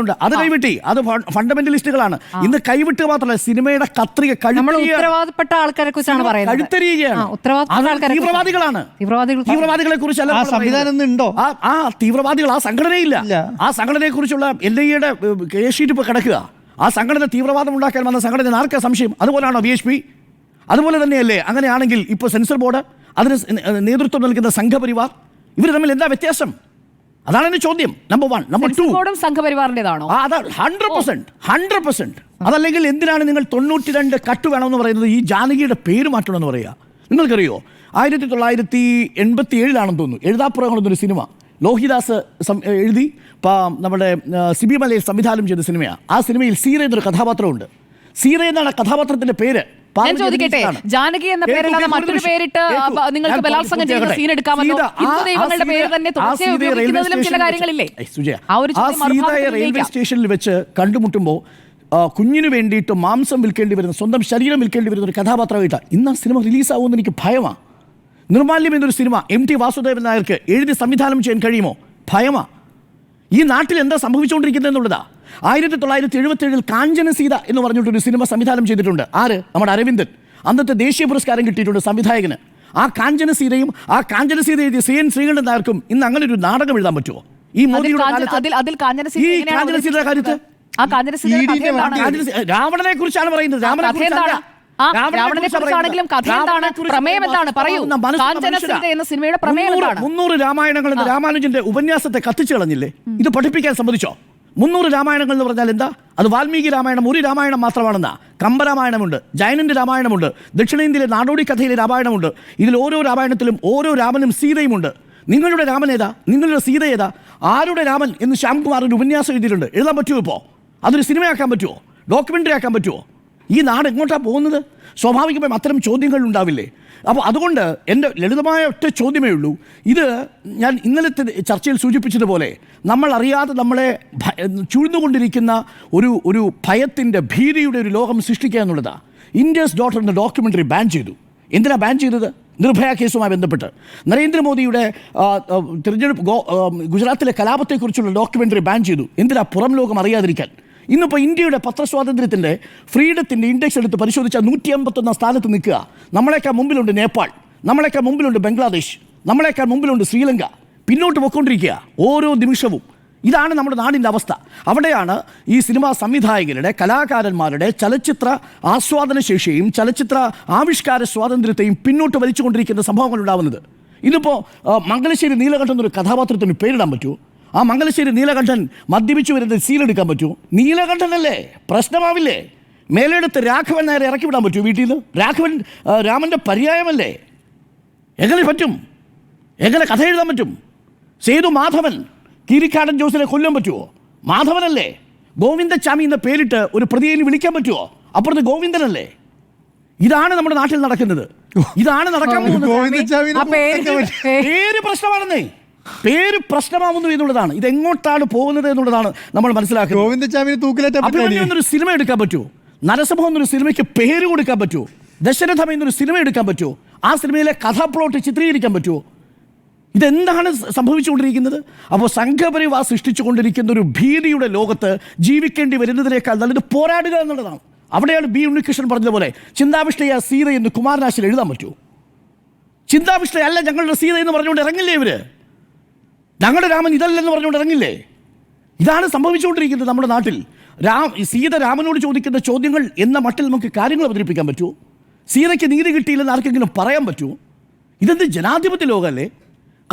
ഉണ്ട്. അത് കൈവിട്ടി, അത് ഫണ്ടമെന്റലിസ്റ്റുകളാണ്. ഇന്ന് കൈവിട്ട് മാത്രമല്ല, സിനിമയുടെ കത്രിക ഉത്തരവാദപ്പെട്ട ആൾക്കാരെ കുറിച്ചാണ് പറയുന്നത്. കഴുത്തരിയുകയാണ്. തീവ്രവാദികളാണ്. തീവ്രവാദികളെ കുറിച്ചല്ല സംവിധാനം ഉണ്ടോ? ആ തീവ്രവാദികൾ, ആ സംഘടനയില്ല. ആ സംഘടനയെ കുറിച്ചുള്ള LIA-യുടെ കേസ് ഷീറ്റ് ഇപ്പൊ കിടക്കുക. ആ സംഘടന തീവ്രവാദം ഉണ്ടാക്കാൻ വന്ന സംഘടന ആർക്കാ സംശയം? അതുപോലാണോ VHP? അതുപോലെ തന്നെയല്ലേ? അങ്ങനെയാണെങ്കിൽ ഇപ്പോൾ സെൻസർ ബോർഡ്, അതിന് നേതൃത്വം നൽകുന്ന സംഘപരിവാർ, ഇവർ തമ്മിൽ എന്താ വ്യത്യാസം? അതാണ് എന്റെ ചോദ്യം. നമ്പർ 1. നമ്പർ 2, സംഘപരിവാറിന്റേതാണോ? 100%. അതല്ലെങ്കിൽ എന്തിനാണ് നിങ്ങൾ 92 കട്ട് വേണമെന്ന് പറയുന്നത്? ഈ ജാനകിയുടെ പേര് മാറ്റണമെന്ന് പറയുക. നിങ്ങൾക്കറിയോ 1987 തോന്നുന്നു എഴുതാപ്പുറങ്ങളെന്നൊരു സിനിമ ലോഹിദാസ് എഴുതി നമ്മുടെ സിബി മലയിൽ സംവിധാനം ചെയ്ത സിനിമയാണ്. ആ സിനിമയിൽ സീത എന്നൊരു കഥാപാത്രമുണ്ട്. സീത എന്നാണ് കഥാപാത്രത്തിന്റെ പേര്. ഞാൻ ചോദിക്കട്ടെ, ജാനകി എന്ന പേരല്ലാതെ മറ്റൊരു പേരിട്ട് നിങ്ങൾക്ക് ബലാത്സംഗം ചെയ്യുന്ന സീൻ എടുക്കാമല്ലോ? ഹിന്ദു ദൈവങ്ങളുടെ പേര് തന്നെ തുടർച്ചയായി ഉപയോഗിക്കുന്നതിലും ചില കാര്യങ്ങളില്ലേ? റെയിൽവേ സ്റ്റേഷനിൽ വെച്ച് കണ്ടുമുട്ടുമ്പോൾ കുഞ്ഞിന് വേണ്ടിയിട്ട് മാംസം വിൽക്കേണ്ടി വരുന്ന, സ്വന്തം ശരീരം വിൽക്കേണ്ടി വരുന്ന ഒരു കഥാപാത്രമായിട്ടാണ് ഇന്ന് ആ സിനിമ റിലീസാവുമെന്ന് എനിക്ക് ഭയമാണ്. നിർമാല്യം എന്നൊരു സിനിമ MT വാസുദേവൻ നായർക്ക് എഴുതി സംവിധാനം ചെയ്യാൻ കഴിയുമോ? ഭയമാണ്. ഈ നാട്ടിൽ എന്താ സംഭവിച്ചുകൊണ്ടിരിക്കുന്നത് എന്നുള്ളതാ. 1977 കാഞ്ചന സീത എന്ന് പറഞ്ഞിട്ടൊരു സിനിമ സംവിധാനം ചെയ്തിട്ടുണ്ട്. ആര്? നമ്മുടെ അരവിന്ദൻ. അന്നത്തെ ദേശീയ പുരസ്കാരം കിട്ടിയിട്ടുണ്ട് സംവിധായകന്. ആ കാഞ്ചന സീതയും ആ കാഞ്ചന സീത എഴുതിയ CN ശ്രീകണ്ഠൻ നായർക്കും ഇന്ന് അങ്ങനെ ഒരു നാടകം എഴുതാൻ പറ്റുമോ? ഈ രാവണനെ കുറിച്ചാണ് പറയുന്നത്. രാവണനെ കുറിച്ചാണെങ്കിലും കഥ എന്താണ്? പ്രമേയം എന്താണ്? പറയൂ. 300 രാമായണങ്ങൾ എന്ന രാമാനുജന്റെ ഉപന്യാസത്തെ കത്തിച്ചു കളഞ്ഞില്ലേ? ഇത് പഠിപ്പിക്കാൻ സമ്മതിച്ചോ? 300 രാമായണങ്ങൾ എന്ന് പറഞ്ഞാൽ എന്താ? അത് വാൽമീകി രാമായണം ഒരു രാമായണം മാത്രമാണെന്നാ. കമ്പരാമായണമുണ്ട്, ജൈനന്റെ രാമായണമുണ്ട്, ദക്ഷിണേന്ത്യയിലെ നാടോടി കഥയിലെ രാമായണമുണ്ട്. ഇതിൽ ഓരോ രാമായണത്തിലും ഓരോ രാമനും സീതയുമുണ്ട്. നിങ്ങളുടെ രാമൻ ഏതാ? നിങ്ങളുടെ സീത ഏതാ? ആരുടെ രാമൻ എന്ന് ശ്യാംകുമാറിന്റെ ഉപന്യാസം എഴുതിയിട്ടുണ്ട്. എഴുതാൻ പറ്റുമോ? ഇപ്പോൾ അതൊരു സിനിമയാക്കാൻ പറ്റുമോ? ഡോക്യുമെൻ്ററി ആക്കാൻ പറ്റുമോ? ഈ നാട് എങ്ങോട്ടാണ് പോകുന്നത്? സ്വാഭാവികമായും അത്തരം ചോദ്യങ്ങൾ ഉണ്ടാവില്ലേ? അപ്പോൾ അതുകൊണ്ട് എൻ്റെ ലളിതമായ ഒറ്റ ചോദ്യമേ ഉള്ളൂ. ഇത് ഞാൻ ഇന്നലത്തെ ചർച്ചയിൽ സൂചിപ്പിച്ചതുപോലെ നമ്മൾ അറിയാതെ നമ്മളെ ചൂഴ്ന്നുകൊണ്ടിരിക്കുന്ന ഒരു ഭയത്തിൻ്റെ, ഭീതിയുടെ ഒരു ലോകം സൃഷ്ടിക്കുക എന്നുള്ളതാണ്. ഇന്ത്യസ് ഡോട്ടർ എന്ന ഡോക്യുമെൻ്ററി ബാൻ ചെയ്തു. എന്തിനാ ബാൻ ചെയ്തത്? നിർഭയ കേസുമായി ബന്ധപ്പെട്ട് നരേന്ദ്രമോദിയുടെ തിരഞ്ഞെടുപ്പ് ഗുജറാത്തിലെ കലാപത്തെക്കുറിച്ചുള്ള ഡോക്യുമെൻ്ററി ബാൻ ചെയ്തു. എന്തിനാ? പുറം ലോകം അറിയാതിരിക്കാൻ. ഇന്നിപ്പോൾ ഇന്ത്യയുടെ പത്രസ്വാതന്ത്ര്യത്തിൻ്റെ, ഫ്രീഡത്തിൻ്റെ ഇൻഡെക്സ് എടുത്ത് പരിശോധിച്ചാൽ 151 സ്ഥാനത്ത് നിൽക്കുക. നമ്മളെക്കാൾ മുമ്പിലുണ്ട് നേപ്പാൾ, നമ്മളെക്കാൾ മുമ്പിലുണ്ട് ബംഗ്ലാദേശ്, നമ്മളെക്കാൾ മുമ്പിലുണ്ട് ശ്രീലങ്ക. പിന്നോട്ട് പോയിക്കൊണ്ടിരിക്കുക ഓരോ നിമിഷവും. ഇതാണ് നമ്മുടെ നാടിൻ്റെ അവസ്ഥ. അവിടെയാണ് ഈ സിനിമാ സംവിധായകരുടെ, കലാകാരന്മാരുടെ ചലച്ചിത്ര ആസ്വാദന ശേഷിയും ചലച്ചിത്ര ആവിഷ്കാര സ്വാതന്ത്ര്യത്തെയും പിന്നോട്ട് വലിച്ചുകൊണ്ടിരിക്കുന്ന സംഭവങ്ങൾ ഉണ്ടാവുന്നത്. ഇതിപ്പോൾ മംഗലശ്ശേരി നീലകണ്ഠൻ എന്നൊരു കഥാപാത്രത്തിന് പേരിടാൻ പറ്റുമോ? ആ മംഗലശ്ശേരി നീലകണ്ഠൻ മദ്യപിച്ചു വരുന്നത് സീലെടുക്കാൻ പറ്റുമോ? നീലകണ്ഠനല്ലേ, പ്രശ്നമാവില്ലേ? മേലെടുത്ത് രാഘവൻ നേരെ ഇറക്കി വിടാൻ പറ്റുമോ വീട്ടിൽ നിന്ന്? രാഘവൻ രാമൻ്റെ പര്യായമല്ലേ? എങ്ങനെ പറ്റും? എങ്ങനെ കഥ എഴുതാൻ പറ്റും? സേതു മാധവൻ കീരിക്കാടൻ ജോസിനെ കൊല്ലാൻ പറ്റുമോ? മാധവനല്ലേ? ഗോവിന്ദച്ചാമി എന്ന പേരിട്ട് ഒരു പ്രതിയെ വിളിക്കാൻ പറ്റുമോ? അപ്പുറത്ത് ഗോവിന്ദനല്ലേ? ഇതാണ് നമ്മുടെ നാട്ടിൽ നടക്കുന്നത്. ഇതാണ് നടക്കാൻ പോകുന്നത്. പേര് പ്രശ്നമാണെന്നേ, പേര് പ്രശ്നമാവുന്നു എന്നുള്ളതാണ്. ഇത് എങ്ങോട്ടാണ് പോകുന്നത് എന്നുള്ളതാണ് നമ്മൾ മനസ്സിലാക്കുന്നത്. ഗോവിന്ദച്ചാമിനെ തൂക്കിലേറ്റ എന്നൊരു സിനിമ എടുക്കാൻ പറ്റുമോ? നരസിംഹം എന്നൊരു സിനിമയ്ക്ക് പേര് കൊടുക്കാൻ പറ്റുമോ? ദശരഥം എന്നൊരു സിനിമ എടുക്കാൻ പറ്റുമോ? ആ സിനിമയിലെ കഥാ പ്ലോട്ട് ചിത്രീകരിക്കാൻ പറ്റുമോ? ഇതെന്താണ് സംഭവിച്ചുകൊണ്ടിരിക്കുന്നത്? അപ്പോൾ സംഘപരിവാർ സൃഷ്ടിച്ചുകൊണ്ടിരിക്കുന്ന ഒരു ഭീതിയുടെ ലോകത്ത് ജീവിക്കേണ്ടി വരുന്നതിനേക്കാൾ നല്ലത് പോരാടുക എന്നുള്ളതാണ്. അവിടെയാണ് ബി ഉണ്ണികൃഷ്ണൻ പറഞ്ഞതുപോലെ ചിന്താവിഷ്ടയ സീത എന്ന് കുമാരനാശിൽ എഴുതാൻ പറ്റുമോ? ചിന്താവിഷ്ടയല്ല ഞങ്ങളുടെ സീത എന്ന് പറഞ്ഞുകൊണ്ട് ഇറങ്ങില്ലേ ഇവര്? ഞങ്ങളുടെ രാമൻ ഇതല്ലെന്ന് പറഞ്ഞുകൊണ്ട് ഇറങ്ങില്ലേ? ഇതാണ് സംഭവിച്ചുകൊണ്ടിരിക്കുന്നത് നമ്മുടെ നാട്ടിൽ. സീത രാമനോട് ചോദിക്കുന്ന ചോദ്യങ്ങൾ എന്ന മട്ടിൽ നമുക്ക് കാര്യങ്ങൾ അവതരിപ്പിക്കാൻ പറ്റുമോ? സീതയ്ക്ക് നീതി കിട്ടിയില്ലെന്ന് ആർക്കെങ്കിലും പറയാൻ പറ്റുമോ? ഇതെന്ത് ജനാധിപത്യ ലോകമല്ലേ?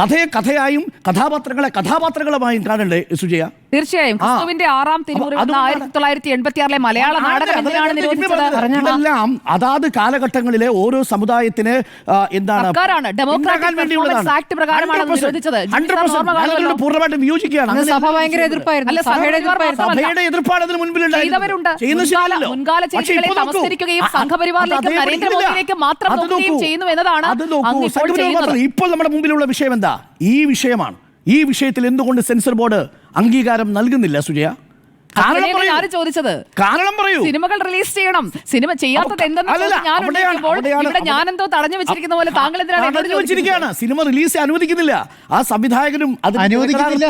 കഥയെ കഥയായും കഥാപാത്രങ്ങളെ കഥാപാത്രങ്ങളുമായും കാണണ്ടേ സുജയ? തീർച്ചയായും ക്രിസ്തുവിന്റെ 6-ാം തിരുമുറിവ് 1986 മലയാള നാടകം എന്തിനാണ് നിരോധിച്ചത്? ഇതെല്ലാം അതാത് കാലഘട്ടങ്ങളിലെ ഓരോ സമുദായത്തിന് എന്താണ് പൂർണ്ണമായിട്ടും വിയോജിക്കുകയാണ്. ഭയങ്കര എതിർപ്പായിരുന്നു. സഭയുടെ എതിർപ്പാണ് അതിന് മുൻപിലുണ്ടായിരുന്നത്. ഇപ്പോൾ നമ്മുടെ മുമ്പിലുള്ള വിഷയം എന്താ? ഈ വിഷയമാണ്. ഈ വിഷയത്തിൽ എന്തുകൊണ്ട് സെൻസർ ബോർഡ് അംഗീകാരം നൽകുന്നില്ല സുജയ? കാരണം പറയൂ. സിനിമകൾ റിലീസ് ചെയ്യണം, സിനിമ ചെയ്യാത്തത് എന്തെന്ന് ഞാനെന്തോ തടഞ്ഞു വെച്ചിരിക്കുന്ന പോലെ താങ്കൾ എന്തിനാണ് സിനിമ റിലീസ് അനുവദിക്കുന്നില്ല? ആ സംവിധായകനും അനുവദിക്കുന്നില്ല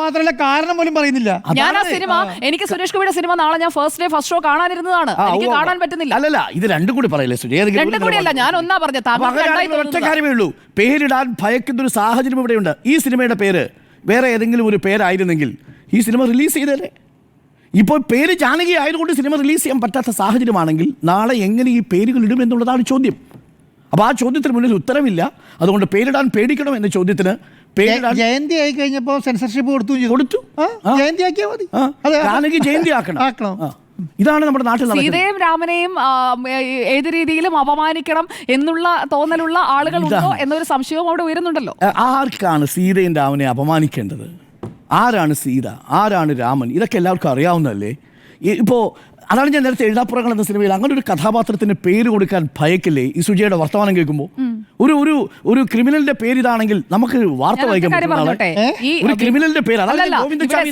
മാത്രമല്ല കാരണം പോലും പറയുന്നില്ല. ഞാൻ ആ സിനിമ, എനിക്ക് സുരേഷ് ഗോപിയുടെ സിനിമ നാളെ ഞാൻ ഫസ്റ്റ് ഡേ ഫസ്റ്റ് ഷോ കാണാനിരുന്നതാണ്. എനിക്ക് കാണാൻ പറ്റുന്നില്ല. അല്ലല്ല, ഇത് രണ്ടും കൂടി പറയല്ലേ സുജയ? രണ്ടും കൂടിയല്ല, ഞാൻ ഒന്നാ പറഞ്ഞത്. ഒറ്റ കാര്യമേ ഉള്ളൂ, പേരിടാൻ ഭയക്കുന്ന ഒരു സാഹചര്യം ഇവിടെയുണ്ട്. ഈ സിനിമയുടെ പേര് വേറെ ഏതെങ്കിലും ഒരു പേരായിരുന്നെങ്കിൽ ഈ സിനിമ റിലീസ് ചെയ്തല്ലേ? ഇപ്പോൾ പേര് ജാനകി ആയതുകൊണ്ട് സിനിമ റിലീസ് ചെയ്യാൻ പറ്റാത്ത സാഹചര്യമാണെങ്കിൽ നാളെ എങ്ങനെ ഈ പേരുകൾ ഇടും എന്നുള്ളതാണ് ചോദ്യം. അപ്പോൾ ആ ചോദ്യത്തിന് മുന്നിൽ ഉത്തരവില്ല. അതുകൊണ്ട് പേരിടാൻ പേടിക്കണം എന്ന ചോദ്യത്തിന് ജയന്തി ആയി കഴിഞ്ഞപ്പോൾ സെൻസർഷിപ്പ് കൊടുത്തു. ജയന്തി ആക്കിയാൽ മതി. ജാനകി ജയന്തി ആക്കണം. ഇതാണ് നമ്മുടെ നാട്ടിൽ സീതയും രാമനെയും ഏത് രീതിയിലും അപമാനിക്കണം എന്നുള്ള തോന്നലുള്ള ആളുകളുണ്ടോ എന്നൊരു സംശയവും അവിടെ ഉയരുന്നുണ്ടല്ലോ. ആർക്കാണ് സീതയും രാമനെ അപമാനിക്കേണ്ടത്? ആരാണ് സീത, ആരാണ് രാമൻ? ഇതൊക്കെ എല്ലാവർക്കും അറിയാവുന്നതല്ലേ? ഇപ്പോൾ അതാണ് ഞാൻ നേരത്തെ എഴുതാപ്പുറങ്ങൾ എന്ന സിനിമയിൽ അങ്ങനെ ഒരു കഥാപാത്രത്തിന് പേര് കൊടുക്കാൻ ഭയക്കില്ലേ ഈ സുജയുടെ വർത്തമാനം കേൾക്കുമ്പോൾ? ഒരു ഒരു ഒരു ക്രിമിനലിന്റെ പേര് ഇതാണെങ്കിൽ നമുക്ക് വാർത്ത വായിക്കാൻ ഒരു ക്രിമിനലിന്റെ പേര്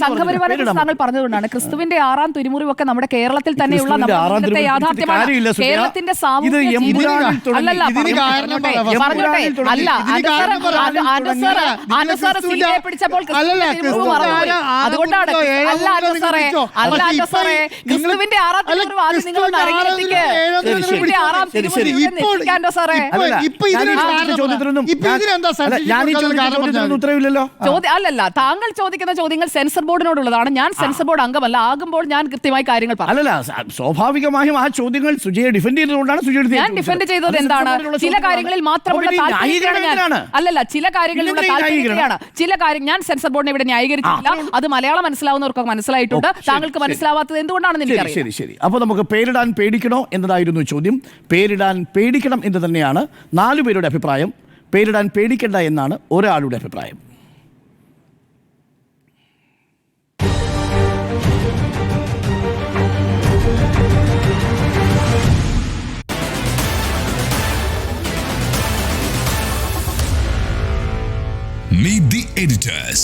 സംഘപരിവാരങ്ങൾ പറഞ്ഞതുകൊണ്ടാണ് ക്രിസ്തുവിന്റെ 6-ാം തിരുമുറിവൊക്കെ നമ്മുടെ കേരളത്തിൽ തന്നെയുള്ള കേരളത്തിന്റെ പിടിച്ചപ്പോൾ അതുകൊണ്ടാണ് ക്രിസ്തുവിന്റെ 6-ാം തിരുമുറിവ് ആദ്യം നിങ്ങളൊന്ന് അരങ്ങേറ്റിക്ക്. അല്ലല്ല, താങ്കൾ ചോദിക്കുന്ന ചോദ്യങ്ങൾ സെൻസർ ബോർഡിനോടുള്ളതാണ്. ഞാൻ സെൻസർ ബോർഡ് അംഗമല്ല. ആകുമ്പോൾ ഞാൻ കൃത്യമായി കാര്യങ്ങൾ അല്ലല്ല, സ്വാഭാവികമായും ആ ചോദ്യങ്ങൾ സുജയെ ഡിഫെൻഡ് ചെയ്തതുകൊണ്ടാണ് ഞാൻ ഡിഫെൻഡ് ചെയ്തത്. എന്താണ്? ചില കാര്യങ്ങളിൽ മാത്രമുള്ള അല്ലല്ല, ചില കാര്യങ്ങളിലുള്ള താല്പര്യമാണ്. ചില കാര്യം ഞാൻ സെൻസർ ബോർഡിനെ ഇവിടെ ന്യായീകരിച്ചില്ല. അത് മലയാളം മനസ്സിലാവുന്നവർക്ക് മനസ്സിലായിട്ടുണ്ട്. താങ്കൾക്ക് മനസ്സിലാവാത്തത് എന്തുകൊണ്ടാണെന്ന് എനിക്കറിയാം. ശരി. അപ്പോൾ നമുക്ക് പേരിടാൻ പേടിക്കണോ എന്നതായിരുന്നു ചോദ്യം. പേരിടാൻ പേടിക്കണം എന്ന് തന്നെയാണ് 4 പേരുടെ അഭിപ്രായം. പേരിടാൻ പേടിക്കണ്ട എന്നാണ് ഒരാളുടെ അഭിപ്രായം. Meet the editors.